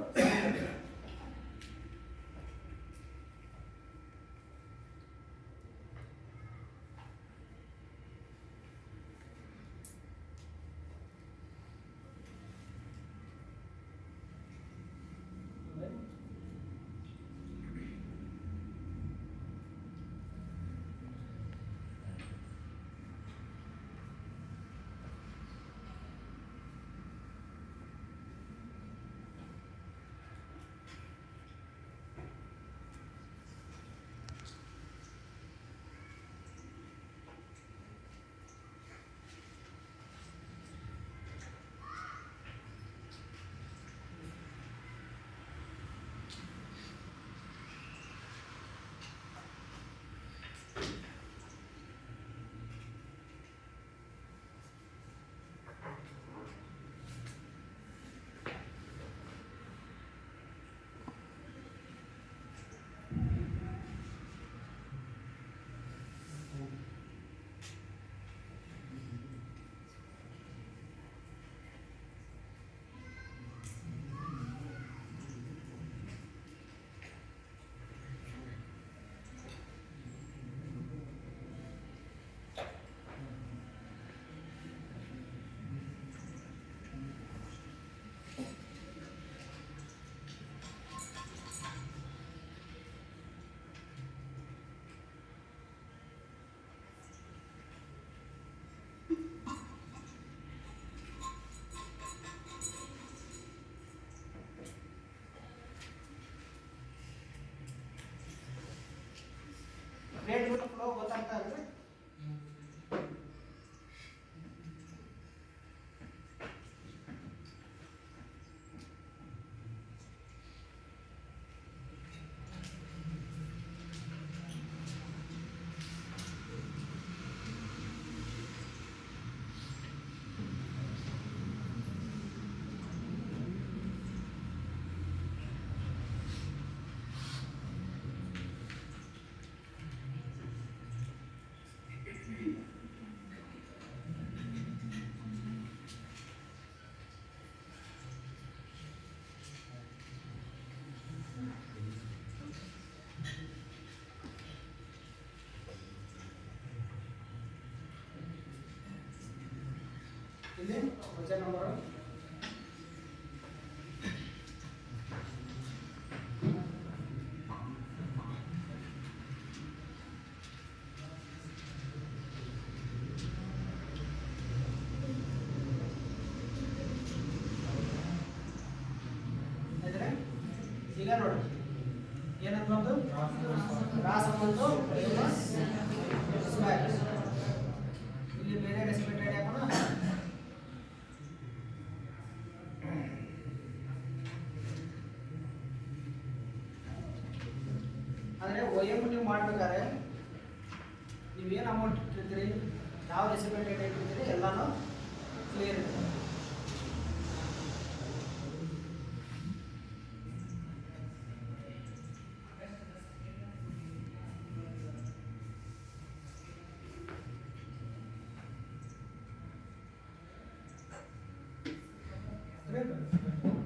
ರೇಟ್ ಫ್ಲೋ ಗೊತ್ತಾಗ್ತಾ ಇದ್ರೆ ಇಲ್ಲಿ ಕ್ವಶ್ಚನ್ ನಂಬರ್ ಈಗ ನೋಡಿ ಏನಂತ ಬಂತು ರಾಸ್ ಬಂತು ಇಲ್ಲಿ ಬೇರೆ ರೆಸಿಪೆಂಟ್ ಐಡಿ ಹಾಕೋಣ. ಅಂದರೆ ಒಎಂ ನೀವು ಮಾಡ್ಬೇಕಾದ್ರೆ ನೀವೇನು ಅಮೌಂಟ್ ಇಟ್ಟಿರ್ತೀರಿ, ಯಾವ ರೆಸಿಪೆಂಟ್ ಐಡಿ ಇಟ್ಟಿರ್ತೀರಿ ಎಲ್ಲಾನು ಕ್ಲಿಯರ್ ಇರ್ತದೆ.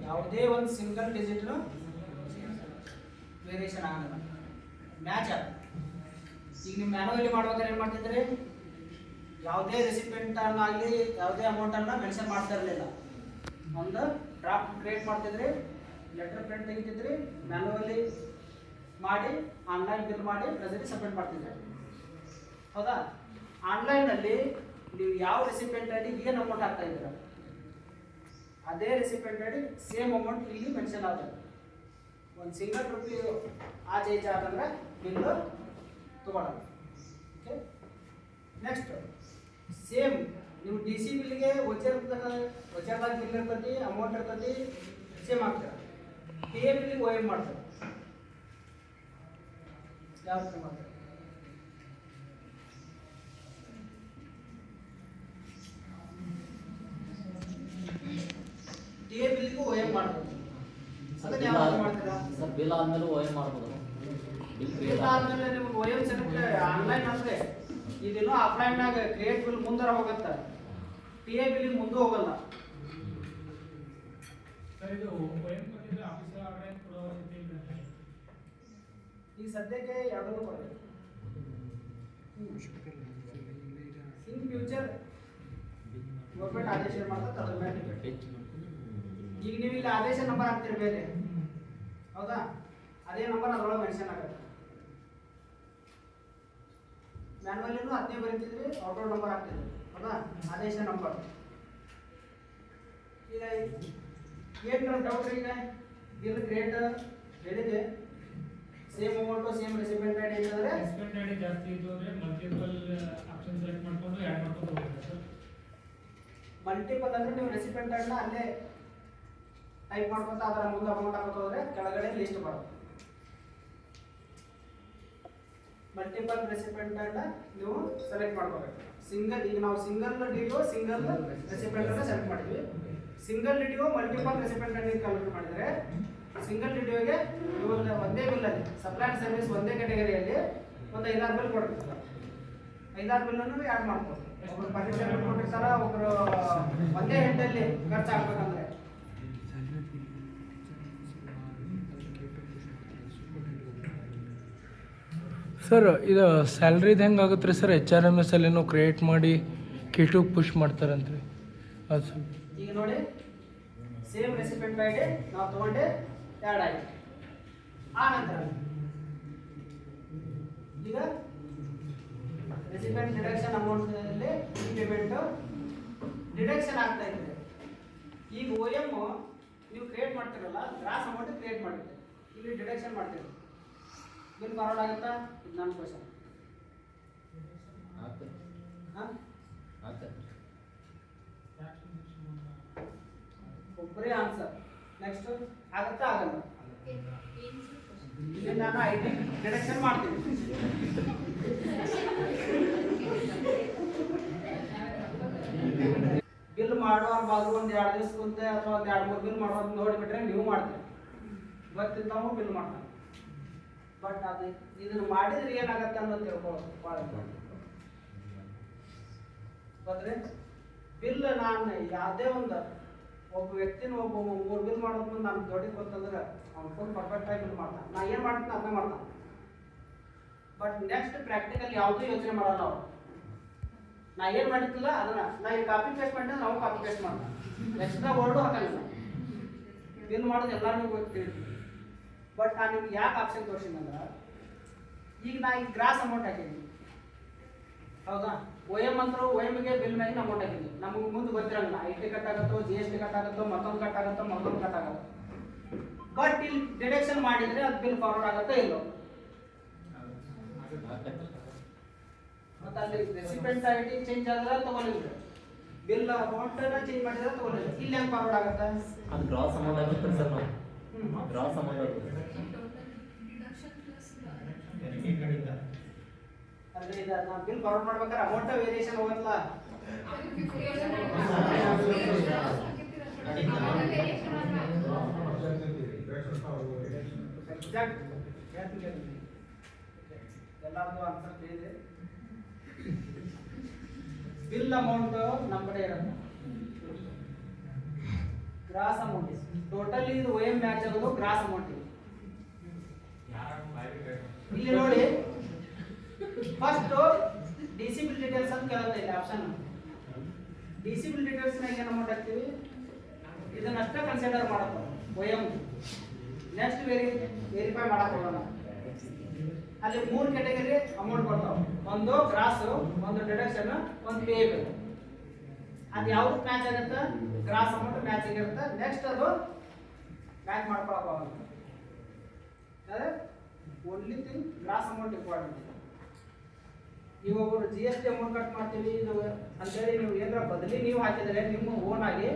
ಯಾವುದೇ ಒಂದು ಸಿಂಗಲ್ ಡಿಜಿಟ್ ವೇರಿಯೇಷನ್ ಆಗಲ್ಲ, ಮ್ಯಾಚ್ ಆಗ. ಈಗ ನೀವು ಮ್ಯಾನುವಲಿ ಮಾಡ್ಬೇಕಾದ್ರೆ ಏನು ಮಾಡ್ತಿದ್ರಿ, ಯಾವುದೇ ರೆಸಿಪೆಂಟ್ ಆಗಲಿ ಯಾವುದೇ ಅಮೌಂಟನ್ನು ಮೆನ್ಷನ್ ಮಾಡ್ತಾ ಇರಲಿಲ್ಲ. ಒಂದು ಡ್ರಾಫ್ಟ್ ಕ್ರಿಯೇಟ್ ಮಾಡ್ತಿದ್ರಿ, ಲೆಟರ್ ಪ್ರಿಂಟ್ ತೆಗಿತಿದ್ರಿ, ಮ್ಯಾನುವಲಿ ಮಾಡಿ ಆನ್ಲೈನ್ ಬಿಲ್ ಮಾಡಿ ಟ್ರೆಸರಿ ಸಬ್ಮಿಟ್ ಮಾಡ್ತಿದ್ರಿ. ಹೌದಾ? ಆನ್ಲೈನಲ್ಲಿ ನೀವು ಯಾವ ರೆಸಿಪೆಂಟ್ ಐಡಿ ಏನು ಅಮೌಂಟ್ ಹಾಕ್ತಾ ಇದ್ದೀರ ಅದೇ ರೆಸಿಪೆಂಟ್ ಐಡಿ ಸೇಮ್ ಅಮೌಂಟ್ ಇಲ್ಲಿ ಮೆನ್ಷನ್ ಆಗ್ತದೆ. ಒಂದು ಸಿಂಗಲ್ ರುಪಿ ಆಚೆ ಈಚೆ ಆದಂದ್ರೆ ಬಿಲ್ಲು ತಗೊಳ್ಳೋದು. ಓಕೆ, ನೆಕ್ಸ್ಟ್ ಸೇಮ್ ನೀವು ಡಿ ಸಿ ಬಿಲ್ಗೆ ವಚರ್ದಾಗ ಬಿಲ್ ಇರ್ತೈತಿ, ಅಮೌಂಟ್ ಇರ್ತೈತಿ, ಸೇಮ್ ಆಗ್ತದೆ. ಟಿ ಎ ಬಿಲ್ಲಿಗೆ ಓ ಎಮ್ ಮಾಡ್ತಾರೆ. ಯಾವ ರೀತಿ ಮಾಡ್ತಾರೆ? ಟಿ ಎ ಬಿಲ್ಲಿಗೆ ಓ ಎಮ್ ಮಾಡ್ತಾರೆ. ಅದನ್ನ ಯಾವ ರೀತಿ ಮಾಡ್ತೀರಾ? ಸರ್ ಬಿಲ್ ಆದ್ಮೇಲೆ ಓ ಎಮ್ ಮಾಡ್ಬೋದು. ಬಿಲ್ ಆದ್ಮೇಲೆ ನಿಮ್ಗೆ ಓ ಎಮ್ ಸೆಲೆಕ್ಟ್ ಆನ್ಲೈನ್ ಅಂದ್ರೆ ಇದಿನ್ನೂ ಆಫ್ಲೈನ್ ನಾಗ ಕ್ರಿಯೇಟ್ ಬಿಲ್ ಮುಂದರ ಹೋಗುತ್ತೆ. ಟಿ ಎ ಬಿಲ್ಲಿಗೆ ಮುಂದೆ ಹೋಗಲ್ಲ. ಈಗ ಸದ್ಯಕ್ಕೆ ಯಾವುದೋ ಬರಬೇಕು. ಇನ್ ಫ್ಯೂಚರ್ ಗೌರ್ಮೆಂಟ್ ಆದೇಶ ಮಾಡ್ತಾರೆ ಅದ್ರ ಮೇಲೆ ಡಿಪೆಂಡ್. ಈಗ ನೀವು ಇಲ್ಲಿ ಆದೇಶ ನಂಬರ್ ಹಾಕ್ತಿರಿ ಬೇರೆ, ಹೌದಾ? ಅದೇ ನಂಬರ್ ಅದರೊಳಗೆ ಮೆನ್ಷನ್ ಆಗುತ್ತೆ. ಮ್ಯಾನ್ಯುವಲ್ಲಿನೂ ಅದನ್ನೇ ಬರೀತಿದ್ರಿ, ಔಟ್ಡೋರ್ ನಂಬರ್ ಹಾಕ್ತಿದ್ರಿ, ಹೌದಾ? ಆದೇಶ ನಂಬರ್. ಈಗ ಏನು ಡೌಟ್ ಈಗ ಬಿಲ್ ಗ್ರೇಟ್ ಹೇಳಿದೆ, same amount same recipient ID ಇರ್ತದೆ. ರೆಸಿಪಿಯೆಂಟ್ ಐಡಿ ಜಾಸ್ತಿ ಇತ್ತು ಅಂದ್ರೆ ಮಲ್ಟಿಪಲ್ ಆಪ್ಷನ್ ಸೆಲೆಕ್ಟ್ ಮಾಡ್ಕೊಂಡು ಆ್ಯಡ್ ಮಾಡ್ಕೊಂಡು ಹೋಗ್ಬೇಕು ಸರ್. ಮಲ್ಟಿಪಲ್ ಅಂದ್ರೆ ನೀವು ರೆಸಿಪಿಯೆಂಟ್ ಐಡಿನ ಅಲ್ಲೇ ಟೈಪ್ ಮಾಡ್ಕೊಂತ ಅದರ ಮುಂದೆ ಅಮೌಂಟ್ ಹಾಕೋತ ಹೋದ್ರೆ ಕೆಳಗಡೆ ಲಿಸ್ಟ್ ಬರುತ್ತೆ. ಮಲ್ಟಿಪಲ್ ರೆಸಿಪಿಯೆಂಟ್ ಐಡಿನ ನೀವು ಸೆಲೆಕ್ಟ್ ಮಾಡ್ಕೋಬೇಕು. ಸಿಂಗಲ್, ಈಗ ನಾವು ಸಿಂಗಲ್ ಡಿಡಿಒ ಸಿಂಗಲ್ ರೆಸಿಪಿಯೆಂಟ್ ಅನ್ನ ಸೆಲೆಕ್ಟ್ ಮಾಡಿದ್ವಿ. Single DDO multiple recipient ID calculate ಮಾಡಿದ್ರೆ ಸಿಂಗಲ್ ಡಿಡಿಒಗೆ ಒಂದೇ ಬಿಲ್ ಅಲ್ಲಿ ಸಪ್ಲೈ ಅಂಡ್ ಸರ್ವಿಸ್ ಒಂದೇ ಕ್ಯಾಟಗರಿಯಲ್ಲಿ ಒಂದು 5-6 ಬಿಲ್ ಕೊಡ್ತಾರೆ. 5-6 ಬಿಲ್ ಅನ್ನು ಆ್ಯಡ್ ಮಾಡ್ಬೋದು. ಒಬ್ರು ಫರ್ನಿಚರ್ ಬಿಲ್ ಕೊಟ್ಟಿರ್ತಾರ, ಒಬ್ರು ಒಂದೇ ಹೆಡ್ಡಲ್ಲಿ ಖರ್ಚು ಹಾಕ್ಬೇಕಂದ್ರೆ ಸರ್ ಇದು ಸ್ಯಾಲ್ರಿದು ಹೆಂಗೆ ಆಗುತ್ತೆ ರೀ ಸರ್? HRMS ಅಲ್ಲೇನೋ ಕ್ರಿಯೇಟ್ ಮಾಡಿ K2 ಪುಷ್ ಮಾಡ್ತಾರಂತ್ರಿ ಅದು ಸ್ವಲ್ಪ. ಈಗ ನೋಡಿ, ಸೇಮ್ ರೆಸಿಪಿಯೆಂಟ್ ಐಡಿ ನಾವು ತಗೊಂಡೆ ಆ್ಯಡ್ ಆಗಿ ಆ ನಂತರ ಈಗ ರೆಸಿಪಿಯೆಂಟ್ ಡಿಡಕ್ಷನ್ ಅಮೌಂಟ್ ಅಲ್ಲಿ ಪೇಮೆಂಟ್ ಡಿಡಕ್ಷನ್ ಆಗ್ತಾ ಇದೆ. ಈಗ ಓ ಎಮ್ ನೀವು ಕ್ರಿಯೇಟ್ ಮಾಡ್ತಿರಲ್ಲ, ಗ್ರಾಸ್ ಅಮೌಂಟ್ ಕ್ರಿಯೇಟ್ ಮಾಡಿರ್ತೀರಿ, ಇಲ್ಲಿ ಡಿಡಕ್ಷನ್ ಮಾಡ್ತೀರಿ. ಬಿಲ್ ಫಾರ್ವರ್ಡ್ ಆಗುತ್ತಾ? ಇದು ನನ್ನ ಕ್ವಶನ್. ಹಾಂ, ಒಬ್ಬರೇ ಆನ್ಸರ್. ನೆಕ್ಸ್ಟ್ ಆಗುತ್ತಾ ಆಗಲ್ಲ? ಇಲ್ಲಿ ನಾನು ಐಡಿ ಡಿಡಕ್ಷನ್ ಮಾಡ್ತೀನಿ. ಬಿಲ್ ಮಾಡುವ ಬಾಜು ಒಂದು 2 ದಿವಸ ಕುಂತೆ ಅಥವಾ ಒಂದು 2-3 ಬಿಲ್ ಮಾಡೋದು ನೋಡಿಬಿಟ್ರೆ ನೀವು ಮಾಡ್ತೀರಿ, ಗೊತ್ತಿದ್ದವು ಬಿಲ್ ಮಾಡ್ತಾರೆ. ಬಟ್ ಅದು ಇದನ್ನು ಮಾಡಿದ್ರೆ ಏನಾಗತ್ತೆ ಅನ್ನೋದು ತಿಳ್ಕೊಳ್ಳೋದು ಭಾಳ ಇಂಪಾರ್ಟೆಂಟ್. ಗೊತ್ತ್ರಿ? ಬಿಲ್ ನಾನು ಯಾವುದೇ ಒಂದು ಒಬ್ಬ ವ್ಯಕ್ತಿನ ಒಬ್ಬ 3 ಬಿಲ್ ಮಾಡೋದು ಮುಂದೆ ನಾನು ದೊಡ್ಡದು ಗೊತ್ತಂದ್ರೆ ಅವ್ನು ಫುಲ್ ಪರ್ಫೆಕ್ಟಾಗಿ ಬಿಲ್ ಮಾಡ್ತಾನೆ. ನಾ ಏನು ಮಾಡ್ತೀನಿ ಅದನ್ನ ಮಾಡ್ತಾನೆ. ಬಟ್ ನೆಕ್ಸ್ಟ್ ಪ್ರಾಕ್ಟಿಕಲ್ ಯಾವುದೂ ಯೋಚನೆ ಮಾಡಲ್ಲ ಅವ್ರು. ನಾ ಏನು ಮಾಡಿದ್ದಿಲ್ಲ ಅದನ್ನ ನಾ ಈಗ ಕಾಪಿ ಪೇಸ್ಟ್ ಮಾಡಿದ್ರೆ ನಾವು ಕಾಪಿ ಪೇಸ್ಟ್ ಮಾಡ್ತಾನೆ, ಎಕ್ಸ್ಟ್ರಾ ವರ್ಡು ಹಾಕಂಗಿಲ್ಲ. ಬಿಲ್ ಮಾಡೋದು ಎಲ್ಲರಿಗೂ ಗೊತ್ತಿರ್ತೀವಿ. ಬಟ್ ನಾನು ನಿಮ್ಗೆ ಯಾಕೆ ಆಪ್ಷನ್ ತೋರಿಸಿದಂದ್ರೆ, ಈಗ ನಾ ಈಗ ಗ್ರಾಸ್ ಅಮೌಂಟ್ ಹಾಕಿದ್ದೀನಿ, ಹೌದಾ? ಓ ಎಮ್ ಅಂತರೂ ಓ ಎಮ್ಗೆ ಬಿಲ್ ಮ್ಯಾಗಿನ ಅಮೌಂಟ್ ಹಾಕಿದ್ವಿ. ನಮಗೆ ಮುಂದೆ ಗೊತ್ತಿರಂಗಿಲ್ಲ, IT ಕಟ್ ಆಗುತ್ತೋ, GST ಕಟ್ ಆಗುತ್ತೋ, ಮತ್ತೊಂದು ಕಟ್ ಆಗುತ್ತೋ, ಮತ್ತೊಂದು ಕಟ್ ಆಗುತ್ತೋ. ಬಟ್ ಇಲ್ಲಿ ಡಿಡಕ್ಷನ್ ಮಾಡಿದರೆ ಅದು ಬಿಲ್ ಫಾರ್ವರ್ಡ್ ಆಗುತ್ತೋ ಇಲ್ಲೋ? ಮತ್ತು ಅಲ್ಲಿ ರೆಸಿಪಿಯೆಂಟ್ ಐಡಿ ಚೇಂಜ್ ಆದ್ರೆ ತಗೊಳ್ಳಿಲ್ಲ, ಬಿಲ್ ಅಮೌಂಟ್ ಚೇಂಜ್ ಮಾಡಿದ್ರೆ ತಗೊಳ್ಳಿಲ್ಲ. ಇಲ್ಲಿ ಹೆಂಗೆ ಫಾರ್ವರ್ಡ್ ಆಗುತ್ತೆ? ಅದು ಗ್ರಾಸ್ ಅಮೌಂಟ್ ಆಗುತ್ತೆ ಸರ್. ನಾವು ಗ್ರಾಸ್ ಅಮೌಂಟ್ ಆಗುತ್ತೆ. ಅಂದ್ರೆ ಇದು ನಾವು ಬಿಲ್ ಫಾರ್ವರ್ಡ್ ಮಾಡ್ಬೇಕಾದ್ರೆ ಅಮೌಂಟ್ ವೇರಿಯೇಷನ್ ಹೋಗಲ್ಲ. ಎಕ್ಸಾಕ್ಟ್ ಎಲ್ಲಾರ್ದು ಆನ್ಸರ್ ತಿಳಿದೆ. ಬಿಲ್ ಅಮೌಂಟ್ ನಮ್ಮ ಕಡೆ ಇರುತ್ತೆ, ಗ್ರಾಸ್ ಅಮೌಂಟ್ ಟೋಟಲಿ ಇದು ಓ ಎಮ್ ಮ್ಯಾಚ್ ಆಗೋದು ಗ್ರಾಸ್ ಅಮೌಂಟ್. ಇಲ್ಲಿ ನೋಡಿ, ಫಸ್ಟ್ DC ಬಿಲ್ ಡೀಟೇಲ್ಸ್ ಅಂತ ಕೇಳುತ್ತೆ ಇಲ್ಲಿ ಆಪ್ಷನ್. DC ಬಿಲ್ ಡೀಟೇಲ್ಸ್ ನಾಗ ಏನು ಅಮೌಂಟ್ ಹಾಕ್ತೀವಿ, ಇದನ್ನಷ್ಟೇ ಕನ್ಸಿಡರ್ ಮಾಡೋದು ಓ ಎಮ್. ನೆಕ್ಸ್ಟ್ ವೆರಿಫೈ ಮಾಡಕ್ಕೆ ಹೋಗೋಣ. ಅಲ್ಲಿ 3 ಕ್ಯಾಟಗರಿ ಅಮೌಂಟ್ ಬರ್ತಾವೆ, ಒಂದು ಗ್ರಾಸ್, ಒಂದು ಡಿಡಕ್ಷನ್, ಒಂದು ಪೇಬಲ್. ಅದು ಯಾವ್ದು ಮ್ಯಾಚ್ ಆಗುತ್ತೆ? ಗ್ರಾಸ್ ಅಮೌಂಟ್ ಮ್ಯಾಚ್ ಆಗಿರುತ್ತೆ. ನೆಕ್ಸ್ಟ್ ಅದು ಮ್ಯಾಚ್ ಮಾಡ್ಕೊಳಕ್ಕೆ ಹೋಗಲ್ಲ. ಅದೇ only thing gross amount important. ನೀವು ಒಬ್ಬರು GST ಅಮೌಂಟ್ ಕಟ್ ಮಾಡ್ತೀವಿ ಇದು ಅಂತೇಳಿ ನೀವು ಏನಾರ ಬದಲಿ ನೀವು ಹಾಕಿದರೆ ನಿಮ್ಮ ಓನ್ ಆಗಿ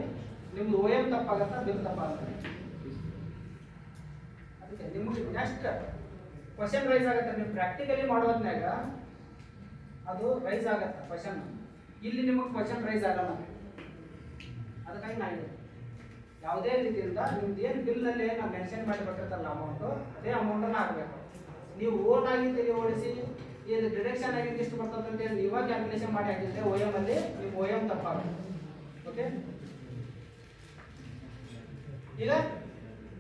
ನಿಮ್ದು ಓ ಎಮ್ ತಪ್ಪಾಗತ್ತಾ, ಬಿಲ್ ತಪ್ಪಾಗುತ್ತೆ? ಅದಕ್ಕೆ ನಿಮಗೆ ನೆಕ್ಸ್ಟ್ ಕ್ವಶನ್ ರೈಸ್ ಆಗುತ್ತೆ. ನೀವು ಪ್ರಾಕ್ಟಿಕಲಿ ಮಾಡೋದ್ನಾಗ ಅದು ರೈಸ್ ಆಗುತ್ತೆ ಕ್ವಶನ್. ಇಲ್ಲಿ ನಿಮಗೆ ಕ್ವಶನ್ ರೈಸ್ ಆಗಲ್ಲ. ಅದಕ್ಕಾಗಿ ನಾ ಹೇಳಿದೆ ಯಾವುದೇ ರೀತಿಯಿಂದ ನಿಮ್ದು ಏನು ಬಿಲ್ನಲ್ಲಿ ನಾವು ಮೆನ್ಷನ್ ಮಾಡಿ ಕೊಟ್ಟಿರ್ತಲ್ಲ ಅಮೌಂಟು, ಅದೇ ಅಮೌಂಟನ್ನು ಹಾಕಬೇಕು. ನೀವು ಓನ್ ಆಗಿ ತೆಗೆ ಓಡಿಸಿ ಇದು ಡಿಡಕ್ಷನ್ ಆಗಿ ಎಷ್ಟು ಬರ್ತದೆ ಅಂತ ನೀವಾಗ ಕ್ಯಾಲ್ಕುಲೇಷನ್ ಮಾಡಿ ಹಾಕಿದ್ರೆ ಓ ಎಮ್ ಅಲ್ಲಿ ನಿಮ್ಮ ಓ ಎಮ್ ತಪ್ಪಾಗುತ್ತೆ. ಓಕೆ, ಈಗ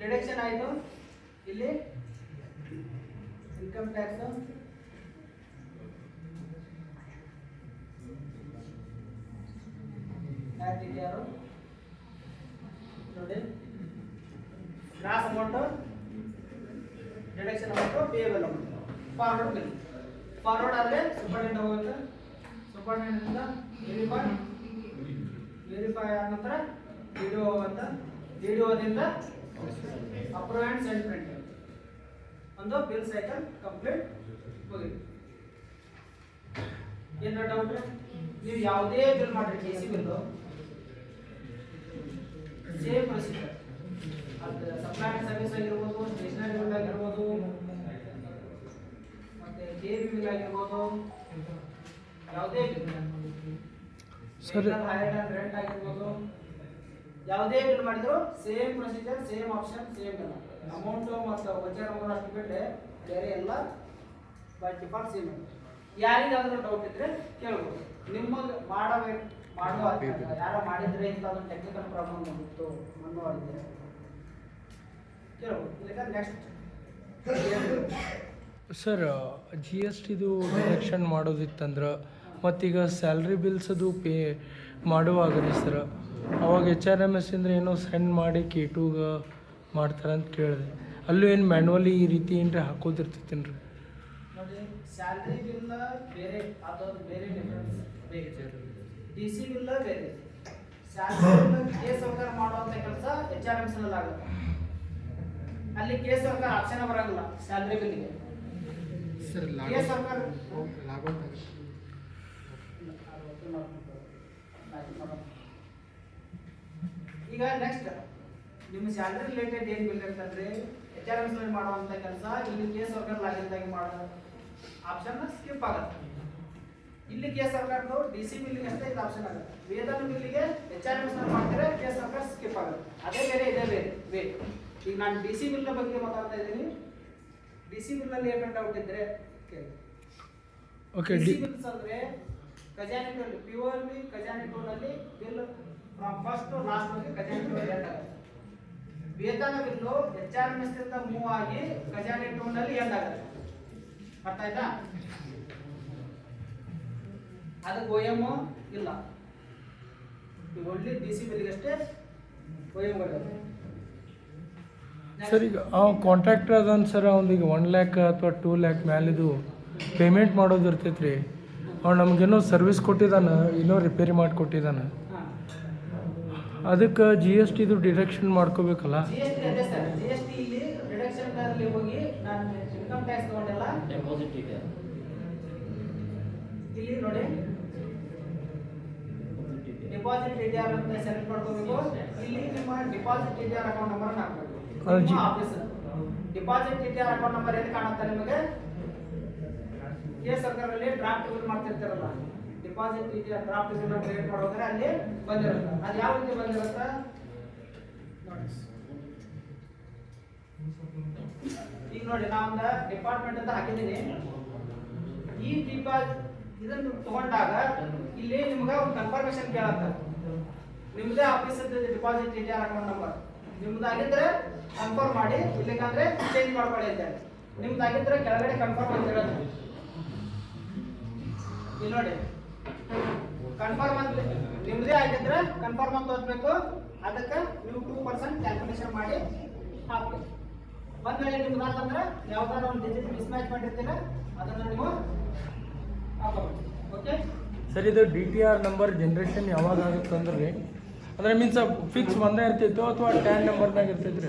ಡಿಡಕ್ಷನ್ ಆಯಿತು. ಇಲ್ಲಿ ಇನ್ಕಮ್ ಟ್ಯಾಕ್ಸ್ ಯಾರು ನೋಡಿ, gross amount, deduction amount, payable amount, forward bill. Forward ಆದರೆ ಸೂಪರ್ಡೆಂಟ್ ಹೋಗುತ್ತೆ. ಸೂಪರ್ಡೆಂಟಿಂದ ವೆರಿಫೈ ಆದ ನಂತರ ಡಿ.ಡಿ.ಒ ಹೋಗುತ್ತೆ. ಡಿ.ಡಿ.ಒದಿಂದ ಅಪ್ರೂವ್ ಆ್ಯಂಡ್ ಸೆಂಡ್ ಪ್ರಿಂಟ್. ಒಂದು ಬಿಲ್ ಸೈಕಲ್ ಕಂಪ್ಲೀಟ್ ಹೋಗಿದೆ. ಏನಾರ ಡೌಟ್? ನೀವು ಯಾವುದೇ ಬಿಲ್ ಮಾಡಿರಿ, K C bill same procedure. ಅದು ಸಪ್ಲೈ ಆ್ಯಂಡ್ ಸರ್ವಿಸ್ ಆಗಿರ್ಬೋದು, ಸ್ಟೇಷನರಿ ಬಿಲ್ ಆಗಿರ್ಬೋದು, ಮತ್ತೆ ಕೆ.ಬಿ. ಬಿಲ್ ಆಗಿರ್ಬೋದು, ಯಾವುದೇ ಬಿಲ್ ಸರಿ ಹೈರ್ ಆ್ಯಂಡ್ ರೆಂಟ್ ಆಗಿರ್ಬೋದು, ಯಾವುದೇ ಬಿಲ್ ಮಾಡಿದ್ರು same procedure, same option, same ಎಲ್ಲ. ಅಮೌಂಟು ಮತ್ತು ವಚರ್ ಅಮೌಂಟ್ ಅಷ್ಟು ಬಿಟ್ಟರೆ ಬೇರೆ ಎಲ್ಲ ಬೈ ಡಿಫಾಲ್ಟ್ ಸೇಮ್. ಯಾರಿಗಾದ್ರೂ ಡೌಟ್ ಇದ್ರೆ ಕೇಳ್ಬೋದು. ನಿಮಗೆ ಮಾಡುವ ಯಾರೋ ಮಾಡಿದ್ರೆ ಇಂಥ ಒಂದು ಟೆಕ್ನಿಕಲ್ ಪ್ರಾಬ್ಲಮ್ ಬಂದಿತ್ತು ಅನ್ನೋದಿದ್ರೆ ಕೇಳ್ಬೋದು. ಇಲ್ಲ ನೆಕ್ಸ್ಟ್ ಸರ್, ಜಿ ಎಸ್ ಟಿದು ಡಿಡಕ್ಷನ್ ಮಾಡೋದಿತ್ತಂದ್ರೆ ಮತ್ತೀಗ ಸ್ಯಾಲ್ರಿ ಬಿಲ್ಸ್ ಅದು ಪೇ ಮಾಡುವಾಗ ರೀ ಸರ್, ಅವಾಗ HRMS ಅಂದ್ರೆ ಏನೋ ಸೆಂಡ್ ಮಾಡಿ K2ಗೆ ಮಾಡ್ತಾರಂತ ಕೇಳಿದೆ. ಅಲ್ಲೂ ಏನು ಮ್ಯಾನ್ಯುವಲಿ ಈ ರೀತಿ ಏನ್ರಿ ಹಾಕೋದಿರ್ತೈತೇನು ರೀ? ನೋಡಿ, ಸ್ಯಾಲ್ರಿ ಬಿಲ್ ಬೇರೆ, ಅದೊಂದು ಬೇರೆ ಡಿಫ್ರೆನ್ಸ್ ಬೇರೆ. DC ಬಿಲ್ ಬೇರೆ. ಸ್ಯಾಲ್ರಿ ಬಿಲ್ ಕೆ ಸರ್ಕಾರ ಮಾಡುವಂಥ ಕೆಲಸ HRMS ನಲ್ಲಿ ಆಗುತ್ತೆ. ಅಲ್ಲಿ ಕೆ ಸರ್ಕಾರ ಆಪ್ಷನ್ ಬರಂಗಿಲ್ಲ ಸ್ಯಾಲ್ರಿ ಬಿಲ್ಗೆ. ಸರ್ ಕೆ ಸರ್ಕಾರ ಈಗ ನೆಕ್ಸ್ಟ್ ನಿಮ್ಮ ಸ್ಯಾಲ್ರಿ ರಿಲೇಟೆಡ್ ಏನು ಬಿಲ್ ಇರ್ತಂದ್ರೆ HRMS ನಲ್ಲಿ ಮಾಡುವಂಥ ಕೆಲಸ ಇಲ್ಲಿ ಕೆ ಸರ್ಕಾರ ಲಾಗಿನ್ದಾಗಿ ಮಾಡೋ ಆಪ್ಷನ್ ಸ್ಕಿಪ್ ಆಗುತ್ತೆ. ಇಲ್ಲಿ ಕೆ ಸರ್ಕಾರದವ್ರು DC ಬಿಲ್ಗೆ ಅಷ್ಟೇ ಇದು ಆಪ್ಷನ್ ಆಗುತ್ತೆ. ವೇತನ ಬಿಲ್ಲಿಗೆ HRMS ನಲ್ಲಿ ಮಾಡ್ತಾರೆ, ಕೆ ಸರ್ಕಾರ ಸ್ಕಿಪ್ ಆಗುತ್ತೆ. ಅದೇ ಬೇರೆ ಇದೇ ಬೇರೆ ವೇ. ಈಗ ನಾನು DC ಬಿಲ್ನ ಬಗ್ಗೆ ಮಾತಾಡ್ತಾ ಇದ್ದೀನಿ. DC ಬಿಲ್ನಲ್ಲಿ ಏನೇನು ಡೌಟ್ ಇದ್ರೆ ಕೇಳಿ. ಓಕೆ, DC ಬಿಲ್ಸ್ ಅಂದ್ರೆ ಖಜಾನೆ ಟೋಲ್, ಪ್ಯೂರ್ಲಿ ಖಜಾನೆ ಟೋಲ್ನಲ್ಲಿ bill from first to last ವರೆಗೆ ಖಜಾನೆ ಟೋಲ್ ಎಂಡ್ ಆಗುತ್ತೆ. ವೇತನ ಬಿಲ್ಲು HRMS ಇಂದ ಮೂವ್ ಆಗಿ ಖಜಾನೆ ಟೋಲ್ನಲ್ಲಿ ಎಂಡ್ ಆಗುತ್ತೆ. ಅರ್ಥ ಆಯ್ತಾ? ಅದಕ್ಕೆ OM ಇಲ್ಲ. ಓನ್ಲಿ DC ಬಿಲ್ಗೆ ಅಷ್ಟೇ OM ಬರುತ್ತೆ. ಸರ್, ಈಗ ಕಾಂಟ್ರಾಕ್ಟರ್ ಅದನ್ ಸರ್, ಅವ್ನಿಗೆ 1 ಲ್ಯಾಕ್ ಅಥವಾ 2 ಲ್ಯಾಕ್ ಮ್ಯಾಲಿದು ಪೇಮೆಂಟ್ ಮಾಡೋದು ಇರ್ತೈತೆ ರೀ. ಅವ್ನು ನಮಗೇನೋ ಸರ್ವಿಸ್ ಕೊಟ್ಟಿದ್ದಾನೆ, ಏನೋ ರಿಪೇರಿ ಮಾಡಿ ಕೊಟ್ಟಿದ್ದಾನೆ, ಅದಕ್ಕೆ GST ಡಿಡಕ್ಷನ್ ಮಾಡ್ಕೋಬೇಕಲ್ಲ? GST ಅದೇ ಸರ್. GST ಇಲ್ಲಿ ರಿಡಕ್ಷನ್ ಅಲ್ಲಿ ಹೋಗಿ ನಾನು ಇನ್ಕಮ್ ಟ್ಯಾಕ್ಸ್ ತಗೊಂಡೆಲ್ಲ ಡೆಪಾಸಿಟ್ ಇದೆ. ಇಲ್ಲಿ ನೋಡಿ ಡಿಪಾಸಿಟ್ DDR ಅಂತ ಸೆಲೆಕ್ಟ್ ಮಾಡ್ಕೋಬೇಕು. ಇಲ್ಲಿ ನಿಮ್ಮ ಡಿಪಾಸಿಟ್ DDR ಅಕೌಂಟ್ ನಂಬರ್ ಹಾಕಬೇಕು. ನಿಮ್ಮ office deposit DDR account number ಏನು ಕಾಣುತ್ತೆ ನಿಮಗೆ? ಕೆ ಸರ್ಕಾರದಲ್ಲಿ ಡ್ರಾಫ್ಟ್ ಬಿಲ್ ಮಾಡ್ತಿರ್ತಾರಲ್ಲ, deposit DDR draft bill create ಮಾಡೋದ್ರೆ ಅಲ್ಲಿ ಬಂದಿರುತ್ತೆ. ಅದು ಯಾವ ರೀತಿ ಬಂದಿರುತ್ತೆ ನೋಡಿ. ಈಗ ನೋಡಿ, ನಾನು ಡಿಪಾರ್ಟ್ಮೆಂಟ್ ಅಂತ ಹಾಕಿದ್ದೀನಿ. ಈ ಡಿಪಾಸಿಟ್ ಇದನ್ನು ತಗೊಂಡಾಗ ಇಲ್ಲಿ ನಿಮ್ಗೆ ಒಂದು ಕನ್ಫರ್ಮೇಶನ್ ಕೇಳುತ್ತೆ. ನಿಮ್ಮದೇ office deposit DDR account number ನಿಮ್ದಾಗಿದ್ರೆ ಕನ್ಫರ್ಮ್ ಮಾಡಿ, ಇಲ್ಲಕಂದ್ರೆ ಚೇಂಜ್ ಮಾಡ್ಕೊಳ್ಳಿ ಅಂತ. ನಿಮ್ದಾಗಿದ್ರೆ ಕೆಳಗಡೆ ಕನ್ಫರ್ಮ್ ಅಂತ ಇರುತ್ತೆ. ಇಲ್ಲಿ ನೋಡಿ, ಕನ್ಫರ್ಮ್ ಅಂತ ನಿಮ್ಮದೇ ಆಗಿದ್ರೆ ಕನ್ಫರ್ಮ್ ಅಂತ ಓದಬೇಕು. ಅದಕ್ಕೆ ನೀವು 2% ಕ್ಯಾಲ್ಕುಲೇಷನ್ ಮಾಡಿ ಹಾಕಬೇಕು. ಬಂದ್ಮೇಲೆ ನಿಮ್ಗೆ ಅಂತಂದ್ರೆ ಯಾವ್ದಾರ ಒಂದು ಡಿಜಿಟ್ ಮಿಸ್ಮ್ಯಾಚ್ ಮಾಡಿರ್ತೀರ ಅದನ್ನು ನೀವು ಹಾಕೋಬೇಕು. ಓಕೆ ಸರ್, ಇದು DTR ನಂಬರ್ ಜನ್ರೇಷನ್ ಯಾವಾಗ ಆಗುತ್ತೆ ಅಂದ್ರೆ ರೀ, ಅಂದರೆ ಮೀನ್ಸ್ ಫಿಕ್ಸ್ ಒಂದೇ ಇರ್ತಿತ್ತು ಅಥವಾ ಟ್ಯಾನ್ ನಂಬರ್ ಮ್ಯಾಗ ಇರ್ತೈತೆ ರೀ?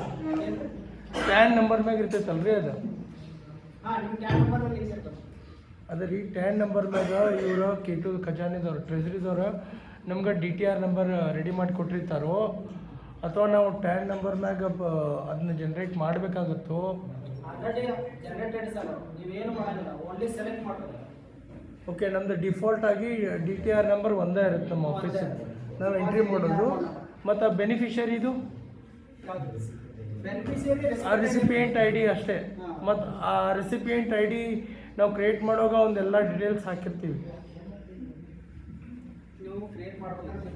ಟ್ಯಾನ್ ನಂಬರ್ ಮ್ಯಾಗ ಇರ್ತೈತಲ್ಲ ರೀ ಅದು? ಹಾಂ, ನಿಮ್ಮ ಟ್ಯಾನ್ ನಂಬರ್ ಲಿಂಕ್ ಇರ್ತದೆ. ಅದೇ ರೀ, ಟ್ಯಾನ್ ನಂಬರ್ ಮ್ಯಾಗ ಇವರು K2 ಖಜಾನೆದವ್ರು, ಟ್ರೆಜರಿದವ್ರು ನಮ್ಗೆ DTR ನಂಬರ್ ರೆಡಿ ಮಾಡಿ ಕೊಟ್ಟಿರ್ತಾರೋ ಅಥವಾ ನಾವು ಟ್ಯಾನ್ ನಂಬರ್ನಾಗ ಅದನ್ನ ಜನ್ರೇಟ್ ಮಾಡಬೇಕಾಗುತ್ತೋ? ಆಲ್ರೆಡಿ ಜನರೇಟೆಡ್ ಸರ್, ನೀವೇನು ಮಾಡೋದಿಲ್ಲ, ಓನ್ಲಿ ಸೆಲೆಕ್ಟ್ ಮಾಡೋದು. ಓಕೆ, ನಮ್ಮದು ಡಿಫಾಲ್ಟ್ ಆಗಿ DTR ನಂಬರ್ ಒಂದೇ ಇರುತ್ತೆ ನಮ್ಮ ಆಫೀಸಲ್ಲಿ, ನಾವು ಎಂಟ್ರಿ ಮಾಡೋದು. ಮತ್ತು ಆ ಬೆನಿಫಿಷರಿದು ಆ ರೆಸಿಪಿಯೆಂಟ್ ಐ ಡಿ ಅಷ್ಟೇ. ಮತ್ತು ಆ ರೆಸಿಪಿಯೆಂಟ್ ಐ ಡಿ ನಾವು ಕ್ರಿಯೇಟ್ ಮಾಡುವಾಗ ಒಂದೆಲ್ಲ ಡೀಟೇಲ್ಸ್ ಹಾಕಿರ್ತೀವಿ. ನೀವು ಕ್ರಿಯೇಟ್ ಮಾಡ್ಬೇಕಂದ್ರೆ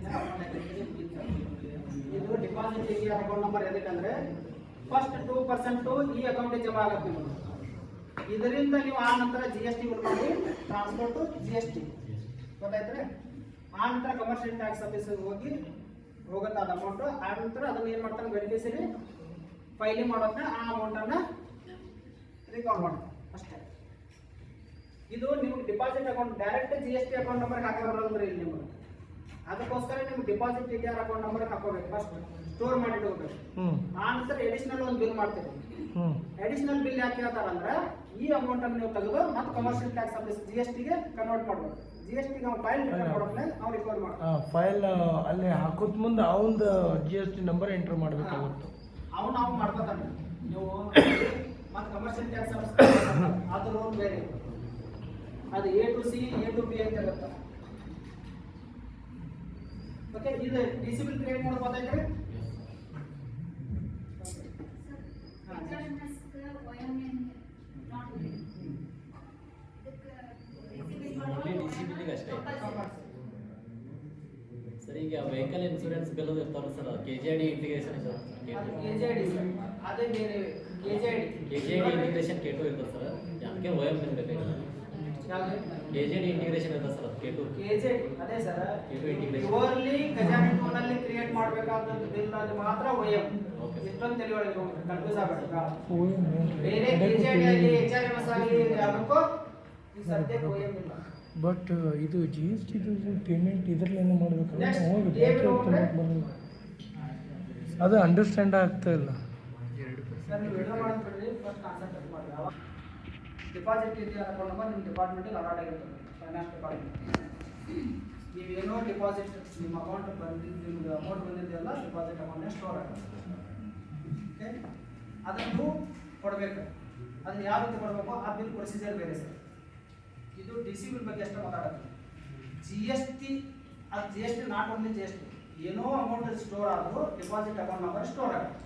ಇದು ಡಿಪಾಸಿಟ್ ಅಕೌಂಟ್ ನಂಬರ್ ಎದಕ್ಕಂದ್ರೆ ಫಸ್ಟ್ 2% ಈ ಅಕೌಂಟಿಗೆ ಜಮಾ ಆಗುತ್ತೆ ನಿಮಗೆ. ಇದರಿಂದ ನೀವು ಆ ನಂತರ GST ಮಾಡಿ ಟ್ರಾನ್ಸ್ಪೋರ್ಟ್ GST ಗೊತ್ತಾಯ್ತಾರೆ. ಆ ನಂತರ ಕಮರ್ಷಿಯಲ್ ಟ್ಯಾಕ್ಸ್ ಆಫೀಸಿಗೆ ಹೋಗುತ್ತೆ ಅದು ಅಮೌಂಟು. ಆ ನಂತರ ಅದನ್ನ ಏನು ಮಾಡ್ತಾರೆ, ಬೆನಿಫಿಷರಿ ಫೈಲಿಂಗ್ ಮಾಡೋದನ್ನ ಆ ಅಮೌಂಟನ್ನು ರಿಕವರ್ ಮಾಡ್ತಾರೆ ಅಷ್ಟೇ. ಇದು ನಿಮ್ಗೆ deposit account direct GST account ನಂಬರ್ಗೆ ಹಾಕೋಬಾರ್ದು ಇಲ್ಲಿ ನಿಮಗೆ. ಅದಕ್ಕೋಸ್ಕರ ನಿಮ್ಗೆ ಡಿಪಾಸಿಟ್ DTR ಅಕೌಂಟ್ ನಂಬರ್ಗೆ ಹಾಕೋಬೇಕು, ಫಸ್ಟ್ ಸ್ಟೋರ್ ಮಾಡಿ ಇಟ್ಕೋಬೇಕು. ಆ ನಂತರ ಎಡಿಷನಲ್ ಒಂದು ಬಿಲ್ ಮಾಡ್ತೀವಿ. ಅಡಿಷನಲ್ ಬಿಲ್ ಯಾಕೆ ಹೇಳ್ತಾರಂದ್ರೆ ಈ ಅಮೌಂಟ್ ಅನ್ನು ನೀವು ತೆಗೆದು ಮತ್ತೆ ಕಮರ್ಷಿಯಲ್ ಟ್ಯಾಕ್ಸ್ ಆಫೀಸ್ GSTಗೆ ಕನ್ವರ್ಟ್ ಮಾಡ್ಬೋದು. GSTಗೆ ನಾವು ಫೈಲ್ ರಿಟರ್ನ್ ಮಾಡೋದ್ಮೇಲೆ ನಾವು ರಿಕವರ್ ಮಾಡ್ತೀವಿ. ಫೈಲ್ ಅಲ್ಲಿ ಹಾಕೋದ್ ಮುಂದೆ ಅವಂದು GST ನಂಬರ್ ಎಂಟ್ರ್ ಮಾಡಬೇಕಾಗುತ್ತೆ. ನಾವು ಮಾಡ್ಕೋತಾನೆ ನೀವು ಮತ್ತೆ ಕಮರ್ಷಿಯಲ್ ಟ್ಯಾಕ್ಸ್ ಆಫೀಸ್ ಅದು ಲೋನ್ ಬೇರೆ, ಅದು A to C A to B ಅಂತ ಇರುತ್ತೆ. ಓಕೆ, ಇದು DC ಬಿಲ್ ಕ್ರಿಯೇಟ್ ಮಾಡೋದು ಗೊತ್ತಾಯ್ತು. ಸರ್, ಈಗ ವೆಹಿಕಲ್ ಇನ್ಶೂರೆನ್ಸ್ ಬಿಲ್ ಇರ್ತಾವಲ್ಲ ಸರ್, KJID ಇಂಟಿಗ್ರೇಷನ್ ಇದೆ. KJID ಅದೇ ಬೇರೆ KJID ಇಂಟಿಗ್ರೇಷನ್ K2 ಇರ್ತದೆ ಸರ್, ಅದಕ್ಕೆ OM ಬೇಕಾಗಿಲ್ಲ. KJID ಇಂಟಿಗ್ರೇಷನ್ ಇರ್ತದೆ ಸರ್, K2 ಅದೇ ಸರ್. K2 ಇಂಟಿಗ್ರೇಷನ್ ಪ್ಯೂರ್ಲಿ ಖಜಾನೆ ಟೂನಲ್ಲಿ ಕ್ರಿಯೇಟ್ ಮಾಡಬೇಕಾದ ಬಿಲ್ ಅದು ಮಾತ್ರ OM. ಓಕೆ. ಇಷ್ಟೊಂದು ತಿಳಿವಳಿ ಕನ್ಫ್ಯೂಸ್ ಆಗಬೇಡ. OM ಬೇರೆ KJID ಆಗಲಿ HRMS ಆಗಲಿ ಯಾವುದಕ್ಕೂ ಈ ಸದ್ಯಕ್ಕೆ OM ಇಲ್ಲ. ಬಟ್ ಇದು GST ಪೇಮೆಂಟ್ ಇದರಲ್ಲೇನೋ ಮಾಡಬೇಕಲ್ಲ, ನಾವು ಹೋಗಿ ಅದು ಅಂಡರ್ಸ್ಟ್ಯಾಂಡ್ ಆಗ್ತಾ ಇಲ್ಲ. ಸರ್, ನೀವು ವಿಡ್ರಾ ಮಾಡೋದು ಬಿಡ್ರಿ, ಫಸ್ಟ್ ಕಾನ್ಸಂಟ್ರೇಟ್ ಮಾಡಿ. ಡಿಪಾಸಿಟ್ DTR ಅಕೌಂಟ್ ನಂಬರ್ ನಿಮ್ಮ ಡಿಪಾರ್ಟ್ಮೆಂಟಿಗೆ ಅಲಾಟ್ ಆಗಿರ್ತದೆ, ಫೈನಾನ್ಸ್ ಡಿಪಾರ್ಟ್ಮೆಂಟ್. ನೀವೇನೋ ಡಿಪಾಸಿಟ್ ನಿಮ್ಮ ಅಕೌಂಟ್ ಬಂದಿದ್ದು, ನಿಮ್ಗೆ ಅಮೌಂಟ್ ಬಂದಿದ್ದೆಲ್ಲ ಡಿಪಾಸಿಟ್ ಅಕೌಂಟ್ನ ಸ್ಟೋರ್ ಆಗುತ್ತೆ. ಓಕೆ, ಅದನ್ನು ಕೊಡಬೇಕು. ಅದನ್ನು ಯಾವ ರೀತಿ ಕೊಡಬೇಕು, ಆ ಬಿಲ್ ಪ್ರೊಸೀಜರ್ ಬೇರೆ ಸರ್. ಇದು DC ಬಿಲ್ ಬಗ್ಗೆ ಅಷ್ಟೇ ಮಾತಾಡೋದು. GST ಅದು GST ನಾಟ್ ಓನ್ಲಿ GST, ಏನೋ ಅಮೌಂಟ್ ಸ್ಟೋರ್ ಆದರೂ ಡಿಪಾಸಿಟ್ ಅಕೌಂಟ್ ನಂಬರ್ ಸ್ಟೋರ್ ಆಗುತ್ತೆ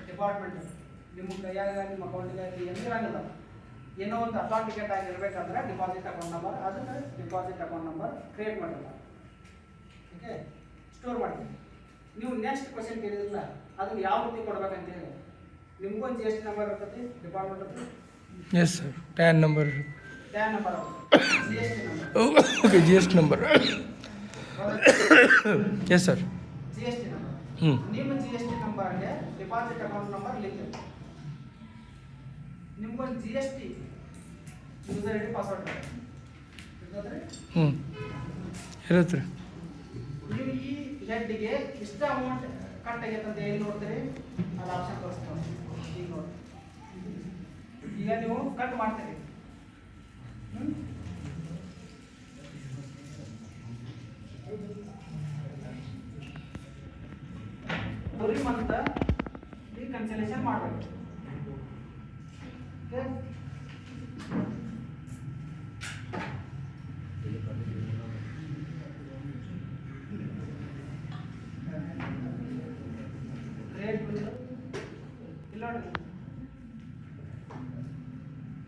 ಡಿಪಾರ್ಟ್ಮೆಂಟ್. ನಿಮ್ಮ ಕೈಯಾಗ ನಿಮ್ಮ ಅಕೌಂಟಿಗೆ ಏನು ಇರಂಗಿಲ್ಲ. ಏನೋ ಒಂದು ಅಥಾಂಟಿಕೇಟ್ ಆಗಿರ್ಬೇಕಂದ್ರೆ ಡಿಪಾಸಿಟ್ ಅಕೌಂಟ್ ನಂಬರ್, ಅದಕ್ಕೆ ಡಿಪಾಸಿಟ್ ಅಕೌಂಟ್ ನಂಬರ್ ಕ್ರಿಯೇಟ್ ಮಾಡಿಲ್ಲ. ಓಕೆ, ಸ್ಟೋರ್ ಮಾಡ್ತೀವಿ. ನೀವು ನೆಕ್ಸ್ಟ್ ಕ್ವಶನ್ ಕೇಳಿದ್ರಲ್ಲ, ಅದನ್ನು ಯಾವ ರೀತಿ ಕೊಡ್ಬೇಕಂತೇಳಿ ನಿಮ್ಗೊಂದು GST ನಂಬರ್ ಇರ್ತೈತಿ ಡಿಪಾರ್ಟ್ಮೆಂಟ್ ಹತ್ರ. Yes sir, tan number, tan number, GST number. Okay, GST number. Yes sir, GST number. ನಿಮ್ಮ GST ನಂಬರ್ಗೆ ಡಿಪಾಸಿಟ್ ಅಕೌಂಟ್ ನಂಬರ್ ಲಿಂಕ್ ಇದೆ. ನಿಮ್ಗೊಂದು GST ಯೂಸರ್ ಐಡಿ ಪಾಸ್ವರ್ಡ್ ಇರ್ತದೆ. ಇರುತ್ತೆ. ನೀವು ಈ ಹೆಡ್ಗೆ ಇಷ್ಟ ಅಮೌಂಟ್ ಕಟ್ ಆಗೈತೆ ಅಂತ ಎಲ್ಲಿ ನೋಡ್ತೀರಿ, ಅದು ಆಪ್ಷನ್ ತೋರಿಸ್ತಾರೆ. ಈಗ ನೋಡಿ, ಈಗ ನೀವು ಕಟ್ ಮಾಡ್ತೀರಿ. ಎವ್ರಿ ಮಂತ್ ರೀಕನ್ಸಿಲೇಷನ್ ಮಾಡಬೇಕು. Okay,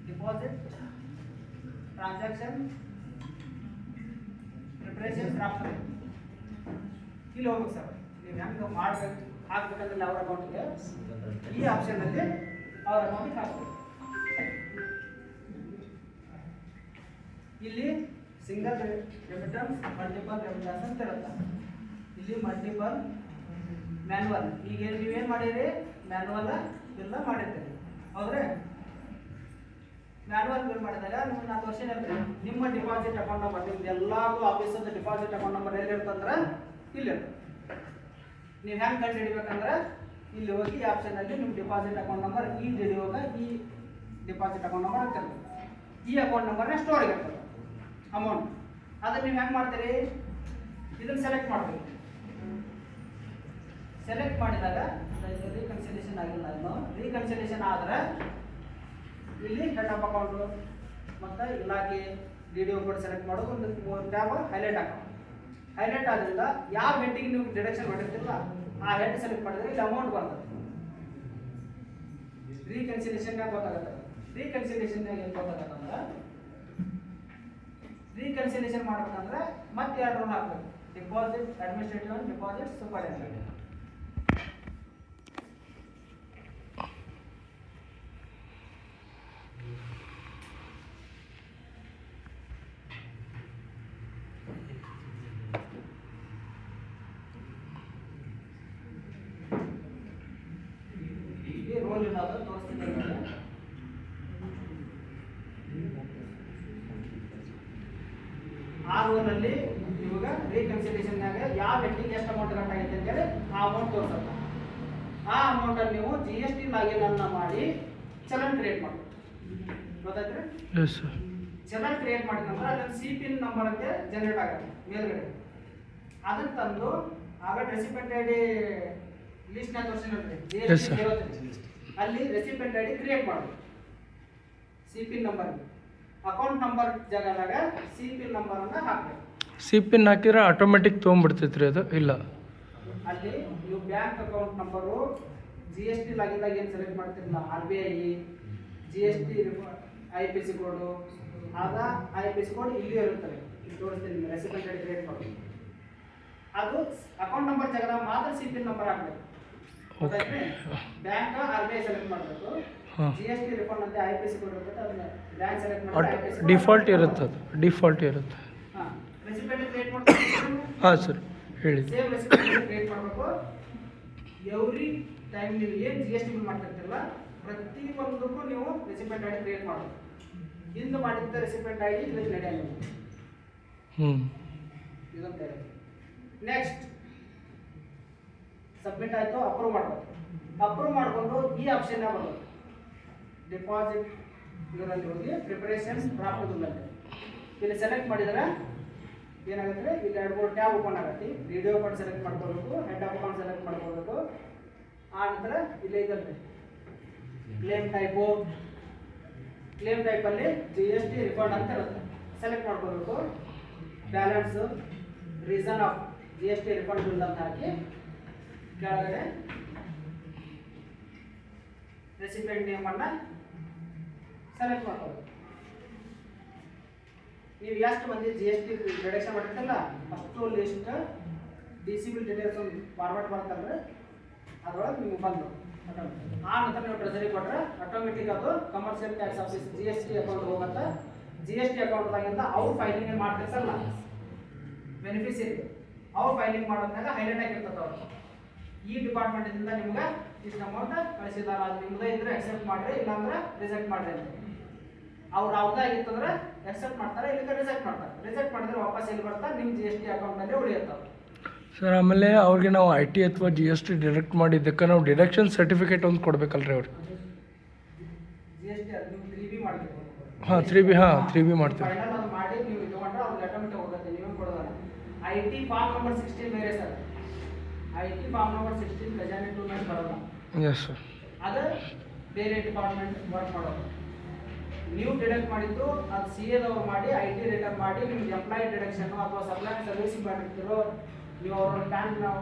deposit transaction preparation draft ಇಲ್ಲಿ ಹೋಗ್ಬೇಕು ಸರ್. ನೀವು ಹೆಂಗೆ ಮಾಡಬೇಕು ಹಾಕ್ಬೇಕಂದ್ರೆ ಅವ್ರ ಅಕೌಂಟಿಗೆ ಈ ಆಪ್ಷನಲ್ಲಿ ಅವ್ರ ಅಕೌಂಟಿಗೆ ಹಾಕ್ಬೇಕು. ಇಲ್ಲಿ ಸಿಂಗಲ್ ರೆಮಿಟನ್ಸ್, ಮಲ್ಟಿಪಲ್ ರೆಮಿಟನ್ಸ್ ಅಂತ ಇರುತ್ತೆ. ಇಲ್ಲಿ ಮಲ್ಟಿಪಲ್ ಮ್ಯಾನ್ಯುವಲ್. ಈಗ ನೀವೇನು ಮಾಡಿರಿ, ಮ್ಯಾನ್ಯುವಲ್ ಎಲ್ಲ ಮಾಡಿರ್ತೀರಿ ಹೌದ್ರೆ. ಮ್ಯಾನ್ಯುವಲ್ ಬಿಲ್ ಮಾಡಿದಾಗ ನಿಮ್ಗೆ 4 ವರ್ಷ ಇರುತ್ತೆ. ನಿಮ್ಮ ಡಿಪಾಸಿಟ್ ಅಕೌಂಟ್ ನಂಬರ್, ನಿಮ್ದು ಎಲ್ಲಾರು ಆಫೀಸದ ಡಿಪಾಸಿಟ್ ಅಕೌಂಟ್ ನಂಬರ್ ಎಲ್ಲಿರ್ತಂದ್ರೆ ಇಲ್ಲಿ ಇರ್ತದೆ. ನೀವು ಹೆಂಗೆ ಕಂಡು ಹಿಡಿಬೇಕಂದ್ರೆ ಇಲ್ಲಿ ಹೋಗಿ ಈ ಆಪ್ಷನಲ್ಲಿ ನಿಮ್ಮ ಡಿಪಾಸಿಟ್ ಅಕೌಂಟ್ ನಂಬರ್ ಈ ಹಿಡಿಯುವಾಗ ಈ ಡಿಪಾಸಿಟ್ ಅಕೌಂಟ್ ನಂಬರ್ ಆಗ್ತದೆ. ಈ ಅಕೌಂಟ್ ನಂಬರ್ನ ಸ್ಟೋರ್ ಆಗಿರ್ತದೆ ಅಮೌಂಟ್. ಅದನ್ನು ನೀವು ಹೆಂಗೆ ಮಾಡ್ತೀರಿ, ಇದನ್ನು ಸೆಲೆಕ್ಟ್ ಮಾಡಬೇಕು. ಸೆಲೆಕ್ಟ್ ಮಾಡಿದಾಗ ರೀಕನ್ಸಿಲೇಷನ್ ಆಗಿಲ್ಲ ಇನ್ನು ರೀಕನ್ಸಿಲೇಷನ್ ಆದರೆ ಇಲ್ಲಿ ಹೆಡ್ ಆಫ್ ಅಕೌಂಟು ಮತ್ತು ಇಲಾಖೆ ಡಿ ಕೋಡ್ ಸೆಲೆಕ್ಟ್ ಮಾಡೋದು ಒಂದು 3 ಟ್ಯಾಬ್ ಹೈಲೈಟ್ ಹಾಕೋ ಹೈಲೈಟ್ ಆದ್ರಿಂದ ಯಾವ ಹೆಡ್ಡಿಗೆ ನೀವು ಡಿಡಕ್ಷನ್ ಮಾಡಿರ್ತಿರಲ್ಲ ಆ ಹೆಡ್ ಸೆಲೆಕ್ಟ್ ಮಾಡಿದ್ರೆ ಇಲ್ಲಿ ಅಮೌಂಟ್ ಬರ್ತದೆ ರೀಕನ್ಸಿಲೇಷನ್ಯಾಗ ಗೊತ್ತಾಗುತ್ತೆ ರೀಕನ್ಸಿಲೇಷನ್ಯಾಗ ಏನು ಗೊತ್ತಾಗತ್ತಂದ್ರೆ ರೀಕನ್ಸಿಲೇಷನ್ ಮಾಡ್ಬೇಕಂದ್ರೆ ಮತ್ತೆ 2 ರೋಲ್ ಹಾಕ್ಬೇಕು deposit administrative deposit superintendent role ಇರೋದು ತೋರಿಸ್ತೀನಿ ಆ ರೋಲಲ್ಲಿ ಇವಾಗ ರೀಕನ್ಸಿಲೇಷನ್ನಾಗ ಯಾವ ವ್ಯಕ್ತಿಗೆ ಎಷ್ಟು ಅಮೌಂಟ್ ಕಟ್ ಆಗೈತೆ ಅಂತೇಳಿ ಆ ಅಮೌಂಟ್ ತೋರಿಸುತ್ತೆ ಆ ಅಮೌಂಟಲ್ಲಿ ನೀವು GST ಲಾಗಿನ್ ಅನ್ನ ಮಾಡಿ ಚಲನ್ ಕ್ರಿಯೇಟ್ ಮಾಡಿ ಗೊತ್ತಾಯ್ತು ಎಸ್ ಸರ್ ಚಲನ್ ಕ್ರಿಯೇಟ್ ಮಾಡಿದ ನಂತರ ಅದ್ರಲ್ಲಿ CPIN ನಂಬರ್ ಅಂತ ಜನರೇಟ್ ಆಗುತ್ತೆ ಮೇಲ್ಗಡೆ ಅದನ್ನ ತಂದು ಆಗ ರೆಸಿಪೆಂಟ್ ಐ ಡಿ ಲಿಸ್ಟ್ನಾಗ ತೋರಿಸಿದ್ರೆ Yes, sir. ಅಲ್ಲಿ ರೆಸಿಪೆಂಟ್ ಐ ಡಿ ಕ್ರಿಯೇಟ್ ಮಾಡೋದು CPIN ನಂಬರ್ ಅಕೌಂಟ್ ನಂಬರ್ ಜಾಗದಾಗ CPIN ನಂಬರ್ ಅನ್ನ ಹಾಕಬೇಕು CPIN ಹಾಕಿದ್ರೆ ಆಟೋಮೆಟಿಕ್ ತೊಗೊಂಡ್ಬಿಡ್ತೈತ್ರಿ ಅದು ಇಲ್ಲ ಅಲ್ಲಿ ನೀವು ಬ್ಯಾಂಕ್ ಅಕೌಂಟ್ ನಂಬರು GST ಲಾಗಿನ್ದಾಗ ಏನು ಸೆಲೆಕ್ಟ್ ಮಾಡ್ತಿರಲ್ಲ RBI GST IPC ಕೋಡು ಆದ IPC ಕೋಡ್ ಇಲ್ಲಿ ಇರುತ್ತದೆ ಇಲ್ಲಿ ತೋರಿಸ್ತೀನಿ ರೆಸಿಪೆಂಟ್ ಐ ಡಿ ಕ್ರಿಯೇಟ್ ಮಾಡಿ ಅದು ಅಕೌಂಟ್ ನಂಬರ್ ಜಾಗದಾಗ ಮಾತ್ರ CPIN ನಂಬರ್ ಹಾಕಬೇಕು ಗೊತ್ತಾಯ್ತು ಬ್ಯಾಂಕ್ RBI ಸೆಲೆಕ್ಟ್ ಮಾಡಬೇಕು ಹಾಂ GST ರಿಫಂಡ್ ಅಂತ IPC ಕೋಡ್ ಇರುತ್ತೆ ಅದನ್ನ ಬ್ಯಾಂಕ್ ಸೆಲೆಕ್ಟ್ ಮಾಡಿ IPC ಡಿಫಾಲ್ಟ್ ಇರುತ್ತೆ ಅದು ಡಿಫಾಲ್ಟ್ ಇರುತ್ತೆ ಹಾಂ ರೆಸಿಪೆಂಟ್ ಕ್ರಿಯೇಟ್ ಮಾಡ್ಬೇಕು ಹಾಂ ಸರ್ ಹೇಳಿ ಸೇಮ್ ರೆಸಿಪೆಂಟ್ ಕ್ರಿಯೇಟ್ ಮಾಡಬೇಕು ಎವ್ರಿ ಟೈಮ್ ನೀವು ಏನು GST ಬಿಲ್ ಮಾಡ್ತಿರ್ತೀರಲ್ಲ ಪ್ರತಿ ಒಂದಕ್ಕೂ ನೀವು ರೆಸಿಪೆಂಟ್ ಐ ಡಿ ಕ್ರಿಯೇಟ್ ಮಾಡಬೇಕು ಹಿಂದೆ ಮಾಡಿದ್ದ ರೆಸಿಪೆಂಟ್ ಐ ಡಿ ಇದಕ್ಕೆ ನಡೆಯಲ್ಲ ಹ್ಞೂ ಇದೊಂದು ನೆಕ್ಸ್ಟ್ ಸಬ್ಮಿಟ್ ಆಯಿತು ಅಪ್ರೂವ್ ಮಾಡಬೇಕು ಅಪ್ರೂವ್ ಮಾಡಿಕೊಂಡು ಈ ಆಪ್ಷನ್ ಬರೋದು ಡಿಪಾಸಿಟ್ ಇದರಲ್ಲಿ ಹೋಗಿ ಪ್ರಿಪರೇಷನ್ಸ್ ಪ್ರಾಪ್ತದಲ್ಲಿ ಇಲ್ಲಿ ಸೆಲೆಕ್ಟ್ ಮಾಡಿದರೆ ಏನಾಗುತ್ತೆ ಇಲ್ಲಿ 2-3 ಟ್ಯಾಬ್ ಓಪನ್ ಆಗುತ್ತೆ ವಿಡಿಯೋ ಕಾರ್ಡ್ ಸೆಲೆಕ್ಟ್ ಮಾಡ್ಕೋಬೇಕು ಹೆಡ್ ಆಫ್ ಅಕೌಂಟ್ ಸೆಲೆಕ್ಟ್ ಮಾಡ್ಕೋಬೇಕು ಆ ನಂತರ ಇಲ್ಲಿ ಇರುತ್ತೆ ಕ್ಲೇಮ್ ಟೈಪಲ್ಲಿ GST ರಿಫಂಡ್ ಅಂತ ಇರುತ್ತೆ ಸೆಲೆಕ್ಟ್ ಮಾಡ್ಕೋಬೇಕು balance reason of GST refund bill ಅಂತ ಹಾಕಿ ಕೆಳಗಡೆ ರೆಸಿಪೆಂಟ್ ನೇಮನ್ನು ಸೆಲೆಕ್ಟ್ ಮಾಡ್ಕೋಬೇಕು ನೀವು ಎಷ್ಟು ಮಂದಿ GST ಡಿಡಕ್ಷನ್ ಮಾಡಿರ್ತಿಲ್ಲ ಅಷ್ಟು ಲಿಸ್ಟ್ DC ಬಿಲ್ ಡೀಟೇಲ್ಸ್ ಒಂದು ಫಾರ್ಮ್ಯಾಟ್ ಮಾಡ್ತಾರೆ ಅದರೊಳಗೆ ನೀವು ಬಂದು ಆ ನಂತರ ನೀವು ಟ್ರೆಜರಿ ಕೊಟ್ಟರೆ ಆಟೋಮೆಟಿಕ್ ಅದು commercial tax office GST account ಹೋಗುತ್ತೆ GST ಅಕೌಂಟ್ದಾಗಿಂದ ಅವ್ರು ಫೈಲಿಂಗ್ ಮಾಡ್ತಿರ್ತಾರಲ್ಲ ಬೆನಿಫಿಷಿಯರಿ ಅವ್ರು ಫೈಲಿಂಗ್ ಮಾಡೋದ್ನಾಗ ಹೈಲೈಟ್ ಆಗಿರ್ತದೆ ಅವರು ಈ ಡಿಪಾರ್ಟ್ಮೆಂಟಿಂದ ನಿಮ್ಗೆ ಇಷ್ಟು ಅಮೌಂಟ್ ಕಳಿಸಿದಾರ ಅದು ನಿಮ್ಮದೇ ಇದ್ರೆ ಅಕ್ಸೆಪ್ಟ್ ಮಾಡಿರಿ ಇಲ್ಲಾಂದ್ರೆ ರಿಜೆಕ್ಟ್ ಮಾಡಿರಿ ಅಂತ ಅವ್ರು ಯಾವುದಾಗಿತ್ತಂದ್ರೆ ಅಕ್ಸೆಪ್ಟ್ ಮಾಡ್ತಾರೆ ಇಲ್ಲಿಂದ ರಿಜೆಕ್ಟ್ ಮಾಡಿದ್ರೆ ವಾಪಸ್ ಎಲ್ಲಿ ಬರ್ತಾರೆ ನಿಮ್ಮ GST ಅಕೌಂಟ್ನಲ್ಲಿ ಉಳಿಯುತ್ತವೆ ಸರ್ ಆಮೇಲೆ ಅವ್ರಿಗೆ ನಾವು IT ಅಥವಾ GST ಡಿಡಕ್ಟ್ ಮಾಡಿದ್ದಕ್ಕೆ ನಾವು ಡಿಡಕ್ಷನ್ ಸರ್ಟಿಫಿಕೇಟ್ ಒಂದು ಕೊಡಬೇಕಲ್ರಿ ಅವ್ರಿಗೆ GST ಅದು ನೀವು 3B ಮಾಡಬೇಕು ಹಾಂ 3B ಹಾಂ 3B ಮಾಡ್ತೀವಿ ಫೈನಲ್ ಅದು ಮಾಡಿ ನೀವು ತಗೊಂಡ್ರೆ ಅವ್ರಿಗೆ ಆಟೋಮೆಟಿಕ್ ಹೋಗುತ್ತೆ ನೀವೇ ಕೊಡೋದಲ್ಲ IT ಫಾರ್ಮ್ ನಂಬರ್ 16 ಬೇರೆ ಸರ್ IT ಫಾರ್ಮ್ ನಂಬರ್ 16 ಖಜಾನೆ 2 ಮೇಲೆ ಬರೋಲ್ಲ ಎಸ್ ಸರ್ ಅದು ಬೇರೆ ಡಿಪಾರ್ಟ್ಮೆಂಟ್ ವರ್ಕ್ ಮಾಡೋದು ನೀವು ಡಿಡಕ್ಟ್ ಮಾಡಿದ್ದು ಅದು CA ದವ್ರು ಮಾಡಿ IT ರಿಟರ್ನ್ ಮಾಡಿ ನಿಮ್ಗೆ ಎಂಪ್ಲಾಯಿ ಡಿಡಕ್ಷನ್ ಅಥವಾ ಸಪ್ಲೈ ಸರ್ವಿಸ್ ಮಾಡಿರ್ತಿರೋ ನೀವು ಅವ್ರ ಪ್ಯಾನ್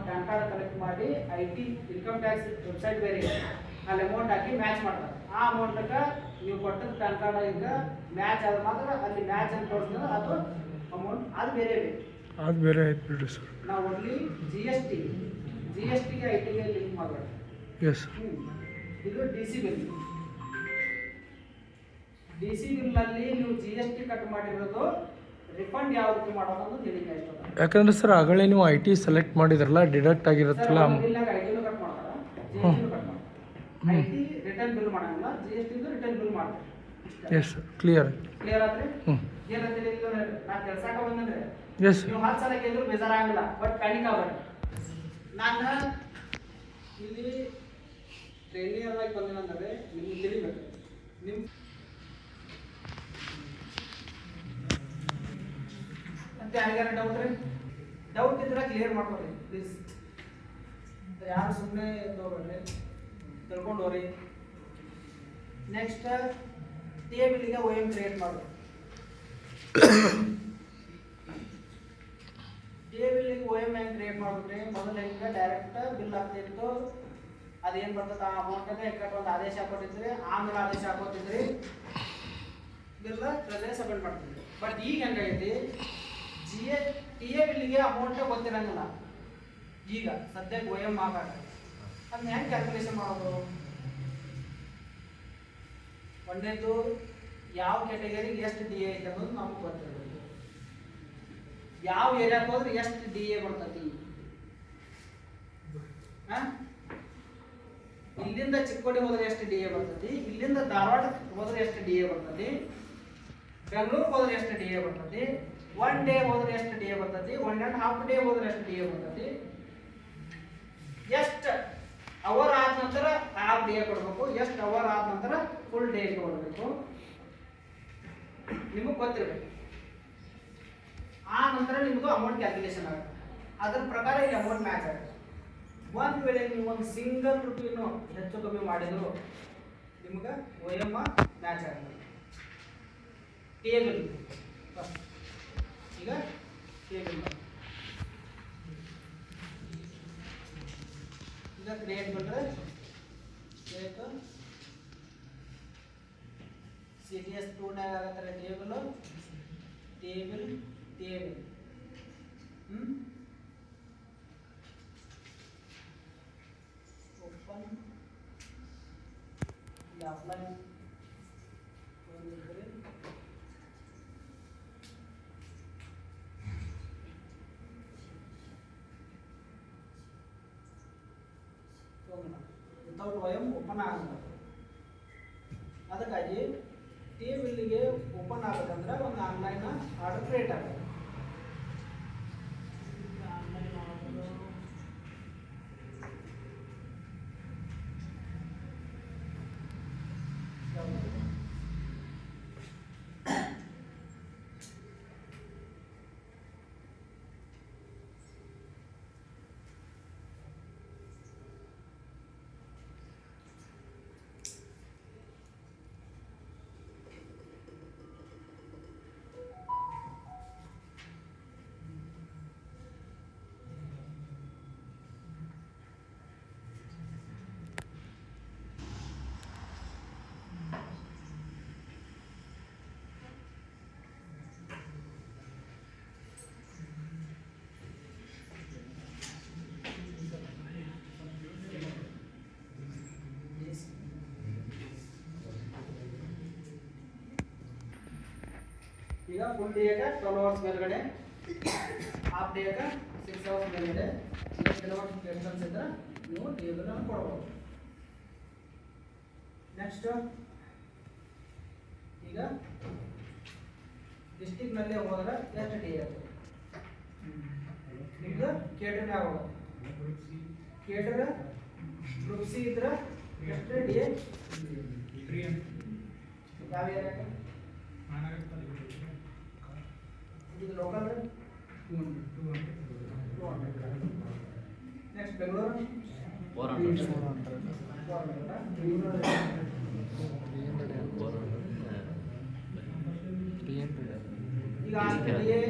ಕಾರ್ಡ್ ಕಲೆಕ್ಟ್ ಮಾಡಿ IT ಇನ್ಕಮ್ ಟ್ಯಾಕ್ಸ್ ವೆಬ್ಸೈಟ್ ಬೇರೆ ಇದೆ ಅಲ್ಲಿ ಅಮೌಂಟ್ ಹಾಕಿ ಮ್ಯಾಚ್ ಮಾಡ್ತಾರೆ ಆ ಅಮೌಂಟಕ್ಕೆ ನೀವು ಕೊಟ್ಟದ್ದು ಪ್ಯಾನ್ ಕಾರ್ಡ್ ಈಗ ಮ್ಯಾಚ್ ಆದ್ರೆ ಮಾತ್ರ ಅಲ್ಲಿ ಮ್ಯಾಚ್ ಅಂತ ತೋರಿಸಿದ್ರೆ ಅದು ಅಮೌಂಟ್ ಅದು ಬೇರೆ ಬೇಕು ಅದು ಬೇರೆ ಆಯ್ತು ಬಿಡಿ ಸರ್ ನಾವು ಓನ್ಲಿ GSTಗೆ ITಗೆ ಲಿಂಕ್ ಮಾಡಬೇಕು ಎಸ್ ಸರ್ ಇದು DC ಬಿಲ್ನಲ್ಲಿ ನೀವು GST ಕಟ್ ಮಾಡಿರೋದು ರಿಫಂಡ್ ಯಾವ ರೀತಿ ಮಾಡೋದು ಅಂತ ಹೇಳಿಕೆ ಆಯ್ತದ ಯಾಕಂದ್ರೆ ಸರ್ ಆಗಲೇ ನೀವು IT ಸೆಲೆಕ್ಟ್ ಮಾಡಿದ್ರಲ್ಲ ಡಿಡಕ್ಟ್ ಆಗಿರುತ್ತಲ್ಲ ಬಿಲ್ನಾಗ ITನೂ ಕಟ್ ಮಾಡ್ತಾರೆ GSTನೂ ಕಟ್ ಮಾಡ್ತಾರೆ IT ರಿಟರ್ನ್ ಬಿಲ್ ಮಾಡಂಗಿಲ್ಲ GSTದು ರಿಟರ್ನ್ ಬಿಲ್ ಮಾಡ್ತಾರೆ ಎಸ್ ಸರ್ ಕ್ಲಿಯರ್ ಕ್ಲಿಯರ್ ಆದ್ರೆ ಹ್ಞೂ ಏನಂತ ಹೇಳಿದ್ರು ನಾ ಕೆಲ್ಸಕ್ಕೆ ಬಂದಂದ್ರೆ ಎಸ್ ನೀವು 10 ಸಲ ಕೇಳಿದ್ರು ಬೇಜಾರಾಗಲ್ಲ ಬಟ್ ಪ್ಯಾನಿಕ್ ಆಗಬೇಡಿ ನಾನು ಇಲ್ಲಿ ಟ್ರೈನಿಯರ್ ಆಗಿ ಬಂದೇನಂದ್ರೆ ನಿಮ್ಗೆ ತಿಳಿಬೇಕು ನಿಮ್ಮ ಅಂತ ಯಾರಿಗಾರ ಡೌಟ್ ಇದ್ರೆ ಕ್ಲಿಯರ್ ಮಾಡ್ಕೊಳ್ಳಿ ಪ್ಲೀಸ್ ಯಾರು ಸುಮ್ಮನೆ ಹೋಗ್ಬೇಡ್ರಿ, ತಿಳ್ಕೊಂಡು ಹೋಗ್ರಿ. ನೆಕ್ಸ್ಟ್ ಟೇಬಲಿಗೆ ಒ ಎಮ್ ಕ್ರಿಯೇಟ್ ಮಾಡೋದು. ಟೇಬಲಿಗೆ ಒ ಎಮ್ ಹೆಂಗೆ ಕ್ರಿಯೇಟ್ ಮಾಡಿದ್ರಿ, ಮೊದಲು ಹೆಂಗೆ ಡೈರೆಕ್ಟ್ ಬಿಲ್ ಆಗ್ತಿತ್ತು, ಅದೇನು ಬರ್ತದೆ ಆ ಅಮೌಂಟನ್ನ ಹೆಂಗೆ ಒಂದು ಆದೇಶ ಹಾಕೊಟ್ಟಿದ್ರಿ, ಆಮೇಲೆ ಆದೇಶ ಹಾಕೋತಿದ್ರಿ, ಬಿಲ್ ಟ್ರೆಜರಿ ಸಬ್ಮಿಟ್ ಮಾಡ್ತಿದ್ರಿ. ಬಟ್ ಈಗ ಹೆಂಗಾಗೈತಿ, ಟಿ ಎ ಬಿಲ್ಲಿಗೆ ಅಮೌಂಟೇ ಗೊತ್ತಿರಂಗಿಲ್ಲ. ಈಗ ಸದ್ಯಕ್ಕೆ ಒ ಎಮ್ ಆಗಾಗ ಅದನ್ನ ಹೆಂಗೆ ಕ್ಯಾಲ್ಕುಲೇಷನ್ ಮಾಡೋದು? ಒಂದೇದು ಯಾವ ಕ್ಯಾಟಗರಿಗೆ ಎಷ್ಟು ಡಿ ಎ ಐತೆ ಅನ್ನೋದು ನಮ್ಗೆ ಗೊತ್ತಿರಬೇಕು. ಯಾವ ಏರಿಯಾಕ್ಕೆ ಹೋದ್ರೆ ಎಷ್ಟು ಡಿ ಎ ಬರ್ತತಿ. ಇಲ್ಲಿಂದ ಚಿಕ್ಕೋಡಿ ಹೋದ್ರೆ ಎಷ್ಟು ಡಿ ಎ ಬರ್ತತಿ, ಇಲ್ಲಿಂದ ಧಾರವಾಡ ಹೋದ್ರೆ ಎಷ್ಟು ಡಿ ಎ ಬರ್ತತಿ, ಬೆಂಗಳೂರಿಗೆ ಹೋದ್ರೆ ಎಷ್ಟು ಡಿ ಎ ಬರ್ತತಿ, 1 ಡೇ ಹೋದ್ರೆ ಎಷ್ಟು ಡಿ ಎ ಬರ್ತತಿ, 1.5 ಡೇ ಹೋದ್ರೆ ಎಷ್ಟು ಡಿ ಎ ಬರ್ತತಿ, ಎಷ್ಟು ಅವರ್ ಆದ ನಂತರ ಹಾಫ್ ಡೇ ಕೊಡಬೇಕು, ಎಷ್ಟು ಅವರ್ ಆದ ನಂತರ ಫುಲ್ ಡೇ ಕೊಡಬೇಕು, ನಿಮಗೆ ಗೊತ್ತಿರಬೇಕು. ಆ ನಂತರ ನಿಮ್ಮದು ಅಮೌಂಟ್ ಕ್ಯಾಲ್ಕುಲೇಷನ್ ಆಗುತ್ತೆ. ಅದರ ಪ್ರಕಾರ ಈ ಅಮೌಂಟ್ ಮ್ಯಾಚ್ ಆಗುತ್ತೆ. ಒಂದು ವೇಳೆ ನೀವು ಒಂದು ಸಿಂಗಲ್ ರುಪೀನು ಹೆಚ್ಚು ಕಮ್ಮಿ ಮಾಡಿದ್ರು ನಿಮ್ಗೆ ಒ ಎಮ್ ಮ್ಯಾಚ್ ಆಗುತ್ತೆ. ಟೇಬಲ್ ಈಗ ಟೇಬಲ್ ಈಗ ಕ್ರಿಯೇಟ್ ಮಾಡಿದ್ರೆ CTS 2 ಆಗತ್ತಾರೆ table table table open offline without O M open ಆಗಲ್ಲ. ಅದಕ್ಕಾಗಿ ಟೇಬಲ್ಗೆ ಓಪನ್ ಆಗಬೇಕಂದ್ರೆ ಒಂದು ಆನ್ಲೈನ್ ಆರ್ಡರ್ ಕ್ರಿಯೇಟ್ ಆಗುತ್ತೆ. ಆನ್ಲೈನ್ ಆರ್ಡರ್ ಈಗ ಫುಲ್ ಡೇಗೆ 12 ಅವರ್ಸ್ ಮೇಲ್ಗಡೆ, ಹಾಫ್ ಡೇಗೆ 6 ಅವರ್ಸ್ ಮೇಲ್ಗಡೆ ಕೆಲವೊಂದು ಕ್ವೆಶ್ಚನ್ಸ್ ಇದ್ರೆ ನೀವು ಟೇಬಲ್ ಅನ್ನು ಕೊಡಬಹುದು. ನೆಕ್ಸ್ಟ್ ಈಗ ಡಿಸ್ಟಿಕ್ನಲ್ಲೇ ಹೋದ್ರೆ ಎಷ್ಟು ಡಿ ಆಗುತ್ತೆ ನಿಮ್ದು ಕೇಟರ್ ಯಾವಾಗ ಕೇಟರ್ ಗ್ರೂಪ್ ಸಿ ಇದ್ರೆ ಎಷ್ಟು ಡಿ ಎ ಯಾವ ಏರಿಯಾಗ ಇದು ಲೋಕಲ್ 200 ನೆಕ್ಸ್ಟ್ ಬೆಂಗಳೂರು 400 ಈಗ ಡಿ ಎ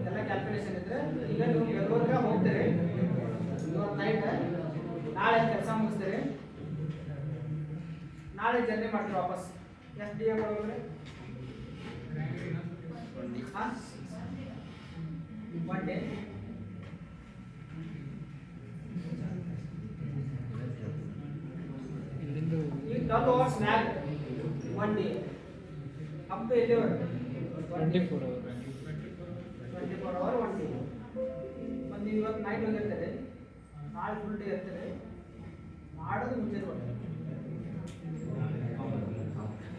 ಎಲ್ಲ ಕ್ಯಾಲ್ಕುಲೇಷನ್ ಇದ್ರೆ ಈಗ ನೀವು ಬೆಂಗಳೂರಿಗೆ ಹೋಗ್ತೀರಿ, ಇವತ್ತು ನೈಟ್ ನಾಳೆ ಕೆಲಸ ಮುಗಿಸ್ತೀರಿ, ನಾಳೆ ಜರ್ನಿ ಮಾಡ್ತೀವಿ ವಾಪಸ್. ಎಷ್ಟು ಡಿ ಎ ಕೊಡೋದ್ರೆ 1 ಡೇ ಈಗ 12 ಅವರ್ಸ್ ಮ್ಯಾಗ 1 ಡೇ ಅಪ್ ಟು ಎಲ್ಲಿವರೆಗೆ 24 hours. 24 hour 1 day. ಒಂದು ಇವತ್ತು ನೈಟ್ ಹೋಗಿರ್ತಾರೆ, ನಾಳೆ ಫುಲ್ ಡೇ ಇರ್ತಾರೆ, ಮಾಡೋದು ಮುಂಚೆ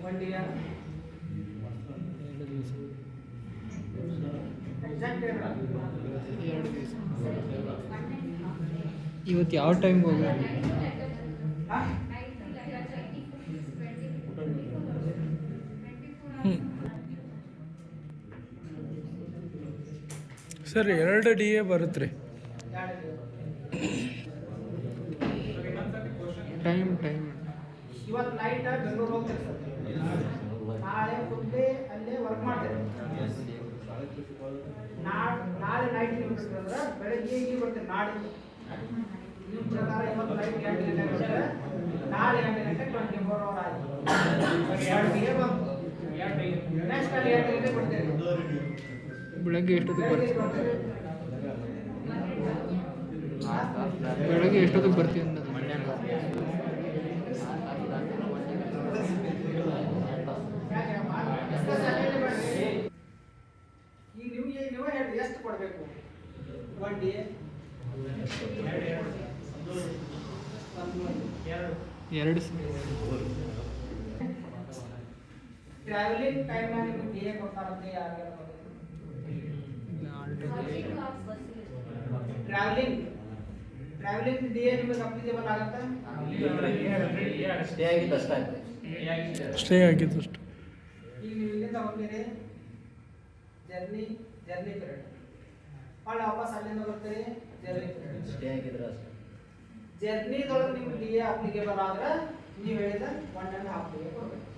1 ಡೇ ಎಕ್ಸಾಕ್ಟ್ ಇವತ್ತು ಯಾವ ಟೈಮ್ಗೆ ಹೋಗೋದು? ಸರ್ 2 ಡಿ ಎ ಬರುತ್ತೆ ರೀ. ಟೈಮ್ ಇವತ್ತು ನೈಟ್ ಬೆಂಗಳೂರು ಹೋಗ್ತೀರಿ ಸರ್, ನಾಳೆ ಫುಲ್ ಡೇ ಅಲ್ಲೇ ವರ್ಕ್ ಮಾಡ್ತೇವೆ. ನಾಳೆ ನೈಟ್ ನೀವು ಬಿಟ್ಟಿದ್ರೆ ಬೆಳಗ್ಗೆ ಇಲ್ಲಿ ಬರ್ತೀರಿ. ನಾಡಿದ್ದು ನಿಮ್ಮ ಪ್ರಕಾರ ಇವತ್ತು ನೈಟ್ 8 ಗಂಟೆಗೆ ಬಿಟ್ಟರೆ ನಾಳೆ 8 ಗಂಟೆಗೆ 24 ಅವರ್ ಆಯಿತು. 2 ಗಂಟೆಗೆ ಬಂತು, ನೆಕ್ಸ್ಟ್ ಅಲ್ಲಿ 8 ಗಂಟೆಗೆ ಬಿಡ್ತೇವೆ. ಬೆಳಗ್ಗೆ ಎಷ್ಟೊತ್ತಿಗೆ ಬರ್ತೀವಿ? ಬೆಳಗ್ಗೆ ಎಷ್ಟೊತ್ತಿಗೆ ಬರ್ತೀವಿ ಅನ್ನೋದು ಈಗ ನೀವು ಹೇಳಿ ಎಷ್ಟು ಕೊಡಬೇಕು? 1 ಡೇ 2 ಟ್ರಾವೆಲಿಂಗ್ ಟೈಮ್ನಾಗ ನಿಮ್ಗೆ ಡೇ ಕೊಡ್ತಾರಂತೆ ಯಾರಿಗೆ? ಟ್ರಾವೆಲಿಂಗ್ ಡೇ ನಿಮಗೆ ಅಪ್ಲಿಕೇಬಲ್ ಆಗುತ್ತಾ? ಸ್ಟೇ ಆಗಿದ್ದು ಅಷ್ಟೇ ಆಯ್ತು. ಸ್ಟೇ ಆಗಿದ್ದು ಅಷ್ಟು. ಈಗ ನೀವು ಇಲ್ಲಿಂದ ಹೋಗ್ತೀರಿ, ಜರ್ನಿ ಪೀರಿಯಡ್, ಹೊಳ್ಳಿ ವಾಪಸ್ ಅಲ್ಲಿಂದ ಬರ್ತೀರಿ, ಜರ್ನಿ ಪೀರಿಯಡ್. ಸ್ಟೇ ಆಗಿದ್ರೆ ಅಷ್ಟೇ. ಜರ್ನಿದೊಳಗೆ ನಿಮ್ಗೆ ಡಿ ಎ ಅಪ್ಲಿಕೇಬಲ್ ಆದ್ರೆ ನೀವು ಹೇಳಿದ 1.5 ಡೇ ಕೊಡ್ಬೇಕು.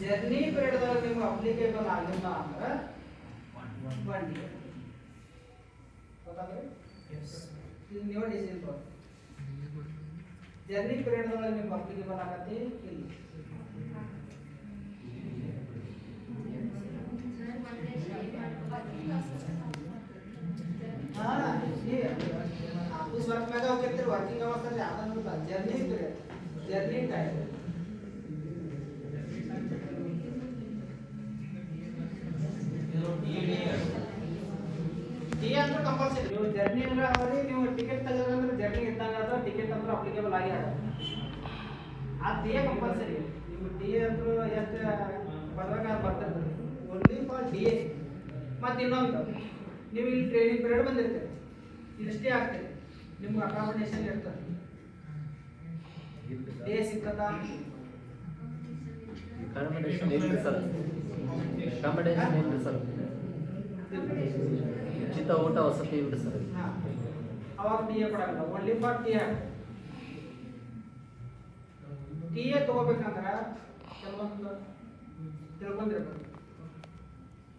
ಜರ್ನಿ ಪೀರಿಯಡ್ದೊಳಗೆ ನಿಮ್ಗೆ ಅಪ್ಲಿಕೇಬಲ್ ಆಗಿಲ್ಲ ಅಂದ್ರೆ 1 ಡೇ. ಗೊತ್ತಾದ್ರೆ ಈಗ ನೀವು ಡಿಸಿಷನ್ ತಗೊಳ್ಳಿ. ಜರ್ನಿ ಪೀರಿಯಡ್ದೊಳಗೆ ನಿಮ್ಗೆ ಅಪ್ಲಿಕೇಬಲ್ ಆಗತ್ತೆ ಇಲ್ಲ. ಆಫೀಸ್ ವರ್ಕ್ ಮ್ಯಾಗ ಹೋಗಿರ್ತೀರಿ, ವರ್ಕಿಂಗ್ ಅವರ್ಸ್ ಅಲ್ಲಿ ಅದನ್ನು journey period, journey time. D ಅಂದ್ರೆ ಕಂಪಲ್ಸರಿ. ನೀವು ಜರ್ನಿ ಅಂದ್ರೆ ಅವ್ರಿಗೆ ನೀವು ಟಿಕೆಟ್ ತೆಗೆದ್ರೆ ಜರ್ನಿ ಇದ್ದಂಗೆ ಆದ್ರೆ ಟಿಕೆಟ್ ಅಂದ್ರೆ ಅಪ್ಲಿಕೇಬಲ್ ಆಗಿ ಆಗುತ್ತೆ. ಆ ಡಿ ಎ ಕಂಪಲ್ಸರಿ. ನೀವು ಡಿ ಎ ಅಂದ್ರೆ ಎಷ್ಟು ಬರುವಾಗ ಬರ್ತದೆ ಓನ್ಲಿ ಫಾರ್ ಡಿ ಎ. ಮತ್ತು ಇನ್ನೊಂದು, ನೀವು ಇಲ್ಲಿ ಟ್ರೈನಿಂಗ್ ಪೀರಿಯಡ್ ಬಂದಿರ್ತೀರಿ, ಇಷ್ಟೇ ಆಗ್ತದೆ, ನಿಮ್ಗೆ ಅಕಾಮಿಡೇಷನ್ ಇರ್ತದೆ. ಡೇ ಸಿಗ್ತದ? ಅಕಾಮಿಡೇಷನ್ ಇಲ್ರಿ ಸರ್. ಅಕಾಮಿಡೇಷನ್ ಇಲ್ರಿ ಸರ್. ಉಚಿತ ಊಟ ವಸತಿ ಇಲ್ರಿ ಸರ್. ಹಾಂ, ಅವಾಗ ಟಿ ಎ ಕೊಡಲ್ಲ, only for T A. T A ತೊಗೋಬೇಕಂದ್ರೆ ಕೆಲವೊಂದು ತಿಳ್ಕೊಂಡಿರ್ಬೇಕು.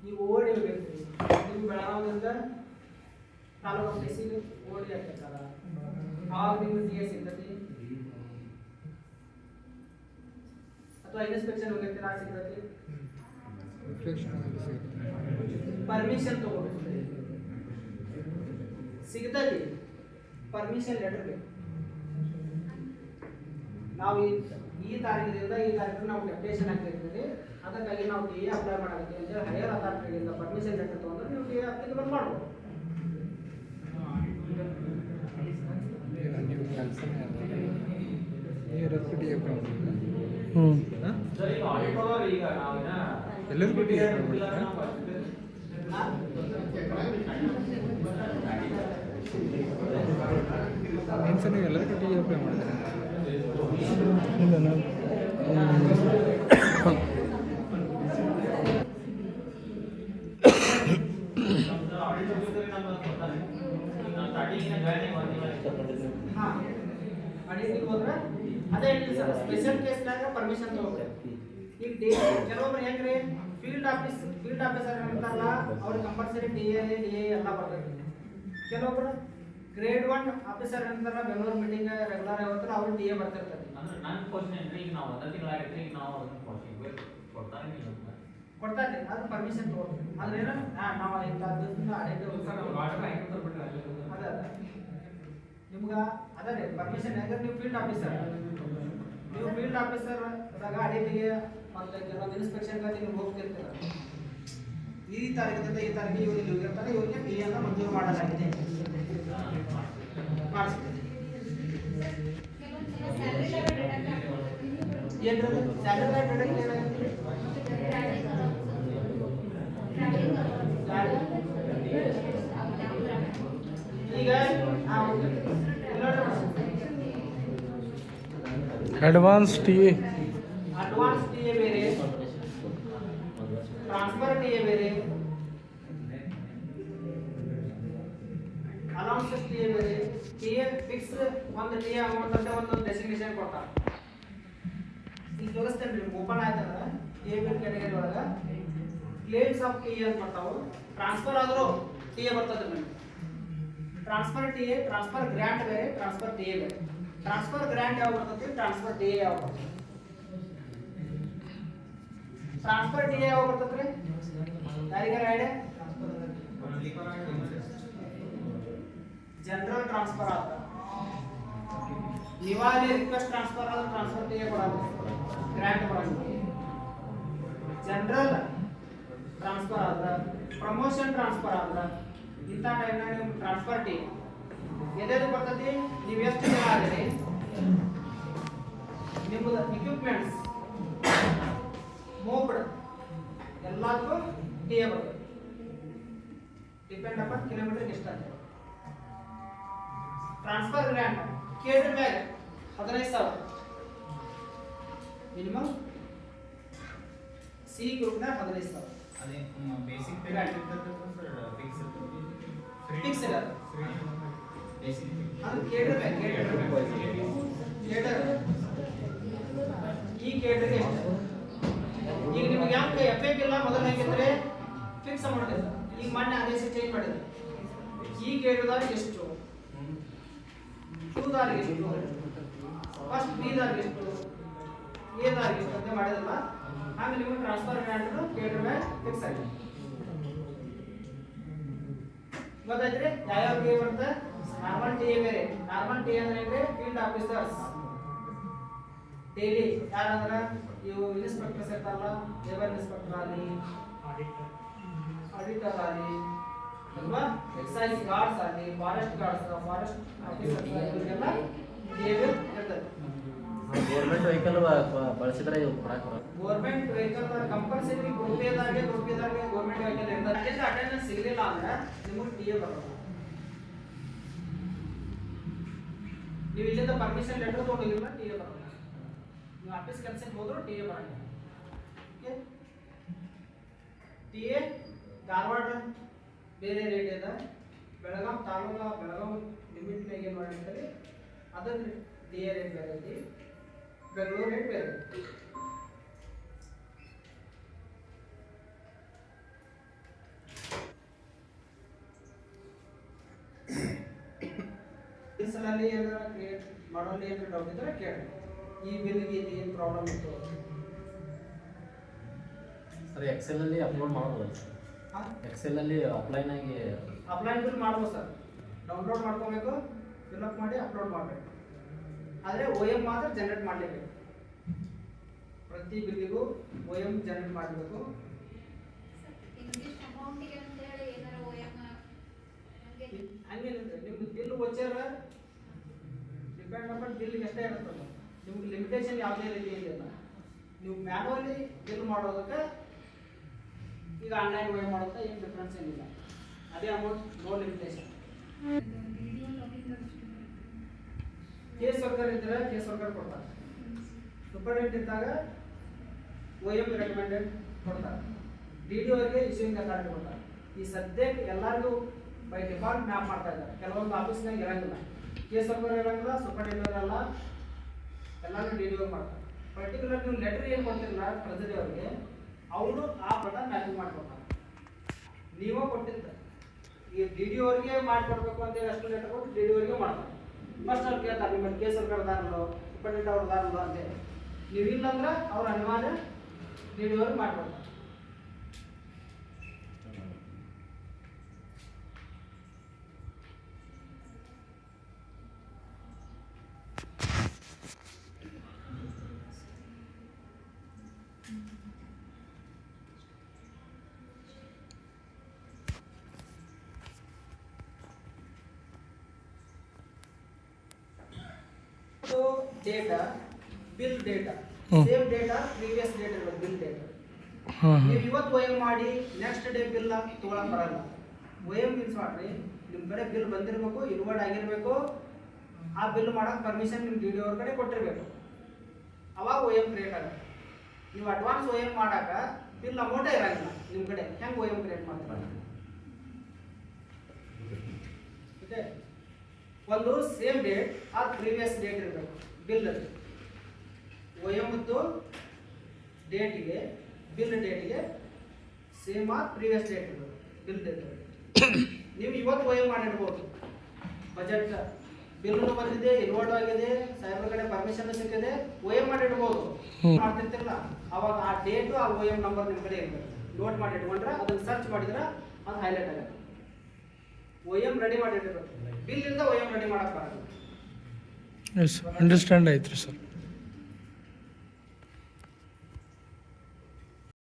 ನೀವು ಓಡಿ ಹೋಗಿರ್ತೀರಿ, ನೀವು ಬೆಳಗಾವಿಯಿಂದ ತಾಲೂಕು ಆಫೀಸಿಗೆ ಓಡಿ ಹಾಕಿರ್ತಾರ, ಆವಾಗ ನಿಮ್ಗೆ ಟಿ ಎ ಸಿಗ್ತತಿ. ಅಥವಾ ಇನ್ಸ್ಪೆಕ್ಷನ್ ಹೋಗಿರ್ತೀರ, ಸಿಗ್ತತಿ. ಪರ್ಮಿಷನ್ ತಗೋಬೇಕು, ಸಿಗ್ತತಿ. ಪರ್ಮಿಷನ್ ಲೆಟರ್ ಬೇಕು. ನಾವು ಈ ತಾರೀಕಿನಿಂದ ಈ ತಾರೀಕಿಗೆ ನಾವು ಡೆಪ್ಯುಟೇಷನ್ ಹಾಕಿರ್ತೀವಿ, ಅದಕ್ಕಾಗಿ ನಾವು ಟಿ ಎ ಅಪ್ಲೈ ಮಾಡಾಕತ್ತೀವಿ ಅಂತೇಳಿ ಹೈಯರ್ ಅಥಾರಿಟಿಯಿಂದ ಪರ್ಮಿಷನ್ ಲೆಟರ್ ತೊಗೊಂಡ್ರೆ ನೀವು ಟಿ ಎ ಅಪ್ಲಿಕೇಬಲ್ ಮಾಡ್ಬೋದು. ಎಲ್ಲರಿಗೂ ಟಿ ಎ ಏನು ಸರ್, ನೀವು ಎಲ್ಲರಿಗೂ ಟಿ ಎ ಅಪ್ಲೈ ಮಾಡ್ತೀರಾ? ಇಲ್ಲ ನಾನು ಹಾಂ, ಅಡಿಗೆ ಹೋದ್ರೆ ಅದೇ ಹೇಳಿಲ್ಲ ಸರ್, ಸ್ಪೆಷಲ್ ಕೇಸ್ನಾಗ ಪರ್ಮಿಷನ್ ತಗೋಬೇಕು. ಈಗ ಡಿ ಕೆಲವೊಬ್ರು ಹೆಂಗ್ರಿ ಫೀಲ್ಡ್ ಆಫೀಸರ್ ಇರ್ತಾರಲ್ಲ, ಅವ್ರಿಗೆ ಕಂಪಲ್ಸರಿ ಡಿ ಎ ಎಲ್ಲ ಬರ್ತೈತಿ. ಕೆಲವೊಬ್ರು ಗ್ರೇಡ್ 1 ಆಫೀಸರ್ ಇರ್ತಾರ, ಬೆಂಗಳೂರು ಮೀಟಿಂಗ್ ರೆಗ್ಯುಲರ್ ಆಗಿರ್ತಾರೆ, ಅವ್ರು ಡಿ ಎ ಬರ್ತಿರ್ತಾರೆ. ನನ್ನ ಕ್ವಶನ್ ಏನ್ರಿ, ಈಗ ನಾವು 1 ತಿಂಗಳಾಗೈತೆ, ಈಗ ನಾವು ಅದನ್ನು ಕೊಡ್ತಾರೆ ಕೊಡ್ತಾರೆ, ಅದು ಪರ್ಮಿಷನ್ ತಗೋಬೇಕು. ಅದೇನು ನಾವು ಇಂಥದ್ದು ಅಡಿಗೆ ಅದೇ ನಿಮ್ಗೆ ಅದೇ ರೀ ಪರ್ಮಿಷನ್. ಯಾಕಂದ್ರೆ ನೀವು ಫೀಲ್ಡ್ ಆಫೀಸರ್ ಆದಾಗ ಅಡಿಗೆಗೆ ಮತ್ತು ಕೆಲವೊಂದು ಇನ್ಸ್ಪೆಕ್ಷನ್ಗೆ ನೀವು ಹೋಗ್ತಿರ್ತೀರ. ಈ ತಾರೀಕಿನಿಂದ ಈ ತಾರೀಕಿಗೆ ಇವ್ರು ಇಲ್ಲಿ ಹೋಗಿರ್ತಾರೆ, ಇವ್ರಿಗೆ ಡಿ ಎನ್ನ ಮಂಜೂರು ಮಾಡಲಾಗಿದೆ, ಮಾಡಿಸ್ತೀವಿ. ಏನ್ರಿ ಸ್ಯಾಲರಿ ಡಿಡಕ್ಟ್ ಏನಾಗುತ್ತೆ? ಈಗ ಅಡ್ವಾನ್ಸ್ ಟಿ ಎ ಬೇರೆ, ಟ್ರಾನ್ಸ್ಫರ್ ಟಿ ಎ ಬೇರೆ, ಅಲೌನ್ಸಸ್ ಟಿ ಎ ಬೇರೆ. ಟಿ ಎ ಫಿಕ್ಸ್ ಒಂದು ಟಿ ಅಮೌಂಟ್ ಅಂತ ಒಂದು ಡೆಸಿಗ್ನೇಷನ್ ಕೊಡ್ತಾರೆ. ಇಲ್ಲಿ ತೋರಿಸ್ತೇನೆ ನಿಮ್ಗೆ ಓಪನ್ ಆಯ್ತಂದ್ರೆ ಟಿ ಎ ಬಿಲ್ ಕ್ಯಾಟಗರಿ ಒಳಗೆ ಕ್ಲೇಮ್ಸ್ ಆಫ್ ಟಿ ಎ ಅಂತ ಬರ್ತಾವೆ. ಟ್ರಾನ್ಸ್ಫರ್ ಆದರೂ ಟಿ ಎ ಬರ್ತದೆ ನಿಮಗೆ. Transfer T A, transfer grant ಬೇರೆ, ಟ್ರಾನ್ಸ್ಫರ್ ಟಿ ಎ ಬೇರೆ. ಟ್ರಾನ್ಸ್ಫರ್ ಗ್ರ್ಯಾಂಟ್ ಯಾವ ಬರ್ತದೆ, ಟ್ರಾನ್ಸ್ಫರ್ ಟಿ ಎ ಯಾವ ಬರ್ತದೆ. ಟ್ರಾನ್ಸ್ಫರ್ ಟಿ ಎ ಯಾವ ಬರ್ತದೆ ಯಾರಿಗಾರ ಐಡಿಯಾ? ಜನರಲ್ ಟ್ರಾನ್ಸ್ಫರ್ ಆದ ನೀವಾಗಲೇ ರಿಕ್ವೆಸ್ಟ್ ಟ್ರಾನ್ಸ್ಫರ್ ಆದ್ರೆ ಟ್ರಾನ್ಸ್ಫರ್ ಟಿ ಎ ಕೊಡೋದು, ಗ್ರ್ಯಾಂಟ್ ಕೊಡೋದು. ಜನರಲ್ ಟ್ರಾನ್ಸ್ಫರ್ ಆದ್ರೆ, ಪ್ರಮೋಷನ್ ಟ್ರಾನ್ಸ್ಫರ್ ಆದ್ರೆ ಇಂಥ ಟೈಮ್ನಾಗ ನಿಮ್ಗೆ ಟ್ರಾನ್ಸ್ಫರ್ ಟಿ ಎದೇದು ಬರ್ತದೆ. ನೀವು ಎಷ್ಟು ಜನ ಆಗಿರಿ, ನಿಮ್ಮದು ಇಕ್ವಿಪ್ಮೆಂಟ್ಸ್ ಮೂವ್ಡ್ ಎಲ್ಲದಕ್ಕೂ ಟಿ ಎ ಬರ್ತದೆ. Depend upon kilometre distance. Transfer grant cater bag 15,000 minimum. C group ನ 15,000 ಅದೇ ಬೇಸಿಕ್ ಪೇಮೆಂಟ್ ಇರ್ತದೆ ಸರ್, ಫಿಕ್ಸ್ ಇಲ್ಲ ಬೇಸಿಕ್ ಅದು ಕೇಟರ್ ಬ್ಯಾಗ್. ಕೇಟರ್ ಈ ಕೇಟರ್ಗೆ ಎಷ್ಟು? ಈಗ ನಿಮಗೆ ಯಾಕೆ ಎಫೆಕ್ಟ್ ಇಲ್ಲ, ಮೊದಲು ಹೇಗಿದ್ರೆ ಫಿಕ್ಸ್ ಅಮೌಂಟ್ ಇದೆ. ಈಗ ಮೊನ್ನೆ ಆದೇಶ ಚೇಂಜ್ ಮಾಡಿದ್ರು. ಈ ಕೇಟರ್ದಾಗ ಎಷ್ಟು, ಟೂದಾರಿಗೆ ಎಷ್ಟು, ಫಸ್ಟ್ ಬಿದಾರಿಗೆ ಎಷ್ಟು, ಎದಾರಿಗೆ ಎಷ್ಟು ಅಂತ ಮಾಡಿದಲ್ಲ. ಹಾಗೆ ನಿಮಗೆ transfer grant cater bag fix ಆಗಿದೆ. ಗೊತ್ತಾಯ್ತ್ರಿ ಯಾವ್ಯಾವ ಟಿ ಎ ಬರುತ್ತೆ? ನಾರ್ಮಲ್ ಟಿ ಎ ಬೇರೆ. ನಾರ್ಮಲ್ ಟಿ ಎ ಅಂದ್ರೆ ಫೀಲ್ಡ್ ಆಫೀಸರ್ಸ್ ಡೈಲಿ ಯಾರಂದ್ರೆ ಇವು ಇನ್ಸ್ಪೆಕ್ಟರ್ಸ್ ಇರ್ತಾರಲ್ಲ, ಲೇಬರ್ ಇನ್ಸ್ಪೆಕ್ಟರ್ ಆಗಲಿ, ಆಡಿಟರ್ ಆಗಲಿ, ಅಲ್ವಾ, ಎಕ್ಸೈಸ್ ಗಾರ್ಡ್ಸ್ ಆಗಲಿ, ಫಾರೆಸ್ಟ್ ಗಾರ್ಡ್ಸ್, ಫಾರೆಸ್ಟ್ ಆಫೀಸರ್ಸ್ ಇವರಿಗೆಲ್ಲ ಟಿ ಎ ಇರ್ತದೆ. ಗೌರ್ಮೆಂಟ್ ವೆಹಿಕಲ್ ಬಳಸಿದ್ರೆ ಇವು ಕೊಡಕ್ಕೆ ಬರಲ್ಲ. ಗೌರ್ಮೆಂಟ್ ವೆಹಿಕಲ್ ಕಂಪಲ್ಸರಿ ಗ್ರೂಪೇದಾಗೆ ಗೌರ್ಮೆಂಟ್ ವೆಹಿಕಲ್ ಇರ್ತದೆ. ಅದರಿಂದ ಅಟೆಂಡೆನ್ಸ್ ಸಿಗಲಿಲ್ಲ ಅಂದ್ರೆ ನಿಮಗೆ ಟಿ ಎ ಬರೋದು. ನೀವು ಇಲ್ಲಿಂದ ಪರ್ಮಿಷನ್ ಲೆಟರ್ ತೊಗೊಂಡಿಲ್ಲ ಟಿ ಎ ಬರೋದು. ನೀವು ಆಫೀಸ್ ಕೆಲಸಕ್ಕೆ ಹೋದ್ರು ಟಿ ಎ ಬರೋಲ್ಲ. ಓಕೆ, ಟಿ ಎ ಧಾರವಾಡ ಬೇರೆ ರೇಟ್ ಇದೆ, ಬೆಳಗಾಂ ತಾಲೂಕು ಬೆಳಗಾಂ ಲಿಮಿಟ್ನಾಗ ಏನು ಮಾಡಿರ್ತಾರೆ ಅದಕ್ಕೆ ಟಿ ಎ ರೇಟ್ ಬೇರೆ ಐತಿ, ಬೆಂಗಳೂರು ರೇಟ್ ಬೇರೆ. ಈ ಸಲಲ್ಲಿ ಏನಾರ ಕ್ರಿಯೇಟ್ ಮಾಡೋಲ್ಲಿ ಏನಾರ ಡೌಟ್ ಇದ್ರೆ ಕೇಳಿ. ಈ ಬಿಲ್ಗೆ ಇದು ಏನು ಪ್ರಾಬ್ಲಮ್ ಇತ್ತು ಸರ್ ಎಕ್ಸೆಲ್ ಅಲ್ಲಿ ಅಪ್ಲೋಡ್ ಮಾಡ್ಬೋದಲ್ಲ ಸರ್? ಎಕ್ಸೆಲ್ ಅಲ್ಲಿ ಅಪ್ಲೈನ್ ಆಗಿ ಅಪ್ಲೈನ್ ಬಿಲ್ ಮಾಡ್ಬೋದು ಸರ್. ಡೌನ್ಲೋಡ್ ಮಾಡ್ಕೋಬೇಕು, ಫಿಲ್ಅಪ್ ಮಾಡಿ ಅಪ್ಲೋಡ್ ಮಾಡಬೇಕು. ಆದರೆ ಒ ಎಮ್ ಮಾತ್ರ ಜನರೇಟ್ ಮಾಡಲೇಬೇಕು. ಪ್ರತಿ ಬಿಲ್ಲಿಗೂ ಒ ಎಮ್ ಜನರೇಟ್ ಮಾಡಬೇಕು. ಹಂಗೇನಿಲ್ಲ, ನಿಮ್ದು ಬಿಲ್ ವೋಚರ್ ಡಿಪೆಂಡ್ ಅಪಾನ್ ಬಿಲ್ಗೆ ಎಷ್ಟೇ ಇರುತ್ತಲ್ಲ. ನಿಮ್ಗೆ ಲಿಮಿಟೇಷನ್ ಯಾವುದೇ ರೀತಿ ಏನಿಲ್ಲ. ನೀವು ಮ್ಯಾನುವಲಿ ಬಿಲ್ ಮಾಡೋದಕ್ಕೆ ಈಗ ಆನ್ಲೈನ್ ವೇ ಮಾಡೋದಕ್ಕೆ ಏನು ಡಿಫ್ರೆನ್ಸ್ ಏನಿಲ್ಲ. ಅದೇ amount, no limitation. Case worker ಇದ್ದರೆ ಕೇಸ್ ವರ್ಕರ್ ಕೊಡ್ತಾರೆ. ಸೂಪರ್ಡೆಂಟ್ ಇದ್ದಾಗ ಒ ಎಮ್ ರೆಕಮೆಂಡೆಡ್ ಕೊಡ್ತಾರೆ. ಡಿ ಡಿ ಅವರಿಗೆ ಇಶ್ಯೂಯಿಂಗ್ ಅಥಾರಿಟಿ ಕೊಡ್ತಾರೆ. ಈ ಸದ್ಯಕ್ಕೆ ಎಲ್ಲರಿಗೂ ಬೈ ಡಿಫಾಲ್ಟ್ ಮ್ಯಾಪ್ ಮಾಡ್ತಾ ಇದ್ದಾರೆ. ಕೆಲವೊಂದು ಆಫೀಸ್ನಾಗ ಇರಂಗಿಲ್ಲ, ಕೇಸ್ ವರ್ಕರ್ ಇರಂಗಿಲ್ಲ, ಸೂಪರ್ಡೆಂಟ್ ಇರಲ್ಲ, ಎಲ್ಲರೂ ಡಿ ಡಿ ಅವ್ರು ಮಾಡ್ತಾರೆ. ಪರ್ಟಿಕ್ಯುಲರ್ ನೀವು ಲೆಟರ್ ಏನು ಕೊಡ್ತಿರಲ್ಲ ಟ್ರೆಜರಿ ಅವರಿಗೆ, ಅವರು ಆ ಪ್ರಕಾರ ಮ್ಯಾಪಿಂಗ್ ಮಾಡಿಕೊಡ್ತಾರೆ. ನೀವೇ ಕೊಟ್ಟಿದ್ದ ಈ ಡಿ ಡಿ ಅವ್ರಿಗೆ ಮಾಡಿಕೊಡ್ಬೇಕು ಅಂತೇಳಿ ಅಷ್ಟು ಲೆಟರ್ ಕೊಟ್ಟು ಡಿ ಡಿ ಅವರಿಗೆ ಮಾಡ್ತಾರೆ. ಫಸ್ಟ್ ಅವ್ರು ಕೇಳ್ತಾರೆ ನಿಮ್ಮಲ್ಲಿ ಕೇಸ್ ವರ್ಕರ್ ದಾರಲ್ಲೋ ಸೂಪರ್ಡೆಂಟ್ ಅವ್ರು ದಾರಲ್ಲೋ ಅಂತೇಳಿ. ನೀವು ಇಲ್ಲಂದ್ರೆ ಅವ್ರ ಅನಿವಾರ್ಯ ಡಿ ಡಿ ಅವ್ರಿಗೆ ಮಾಡಿಕೊಡ್ತಾರೆ. Data bill data same data previous date ಇರೋದು ಬಿಲ್ ಡೇಟಾ. ನೀವು ಇವತ್ತು ಒ ಎಮ್ ಮಾಡಿ ನೆಕ್ಸ್ಟ್ ಡೇ ಬಿಲ್ ತೊಗೊಳಕ್ ಬರಲ್ಲ. ಒ ಎಮ್ ಮೀನ್ಸ್ ಮಾಡ್ರಿ ನಿಮ್ಮ ಕಡೆ ಬಿಲ್ ಬಂದಿರಬೇಕು, ಇನ್ವರ್ಡ್ ಆಗಿರಬೇಕು, ಆ ಬಿಲ್ ಮಾಡಕ್ಕೆ ಪರ್ಮಿಷನ್ ನಿಮ್ಮ ಡಿ ಡಿ ಅವ್ರ ಕಡೆ ಕೊಟ್ಟಿರಬೇಕು. ಅವಾಗ ಒ ಎಮ್ ಕ್ರಿಯೇಟ್ ಆಗುತ್ತೆ. ನೀವು ಅಡ್ವಾನ್ಸ್ ಒ ಎಮ್ ಮಾಡಾಕ ಬಿಲ್ ಅಮೌಂಟೇ ಇರಂಗಿಲ್ಲ ನಿಮ್ಮ ಕಡೆ, ಹೆಂಗೆ ಒ ಎಮ್ ಕ್ರಿಯೇಟ್ ಮಾಡ್ತೀರ? ಓಕೆ, ಒಂದು same date or previous date ಇರಬೇಕು ಬಿಲ್ ಒಯಮ್ಮದ್ದು ಡೇಟಿಗೆ ಬಿಲ್ ಡೇಟಿಗೆ ಸೇಮ್ ಆರ್ ಪ್ರೀವಿಯಸ್ ಡೇಟ್ ಇರಬೇಕು ಬಿಲ್ ಡೇಟ್. ನೀವು ಇವತ್ತು ಒಯಮ್ ಮಾಡಿಡ್ಬೋದು, ಬಜೆಟ್ ಬಿಲ್ಲು ಬಂದಿದೆ, ಇನ್ವರ್ಟ್ ಆಗಿದೆ, ಸಾಹೇಬ್ರ ಕಡೆ ಪರ್ಮಿಷನ್ ಸಿಕ್ಕಿದೆ, ಒಯಮ್ ಮಾಡಿಡ್ಬೋದು. ಮಾಡ್ತಿರ್ತಿರಲ್ಲ ಅವಾಗ ಆ ಡೇಟು ಆ ಒಯಮ್ ನಂಬರ್ ನಿಮ್ಮ ಕಡೆ ಇರಬೇಕು. ನೋಟ್ ಮಾಡಿ ಇಟ್ಕೊಂಡ್ರೆ ಅದನ್ನ ಸರ್ಚ್ ಮಾಡಿದ್ರೆ ಅದು ಹೈಲೈಟ್ ಆಗುತ್ತೆ. ಒಯಮ್ ರೆಡಿ ಮಾಡಿಟ್ಟಿರ್ಬೇಕು, ಬಿಲ್ ಇಂದ ಒಯಮ್ ರೆಡಿ ಮಾಡಕ್ ಬರಲ್ಲ. ಎಸ್ ಅಂಡರ್ಸ್ಟ್ಯಾಂಡ್ ಆಯ್ತು ರೀ ಸರ್.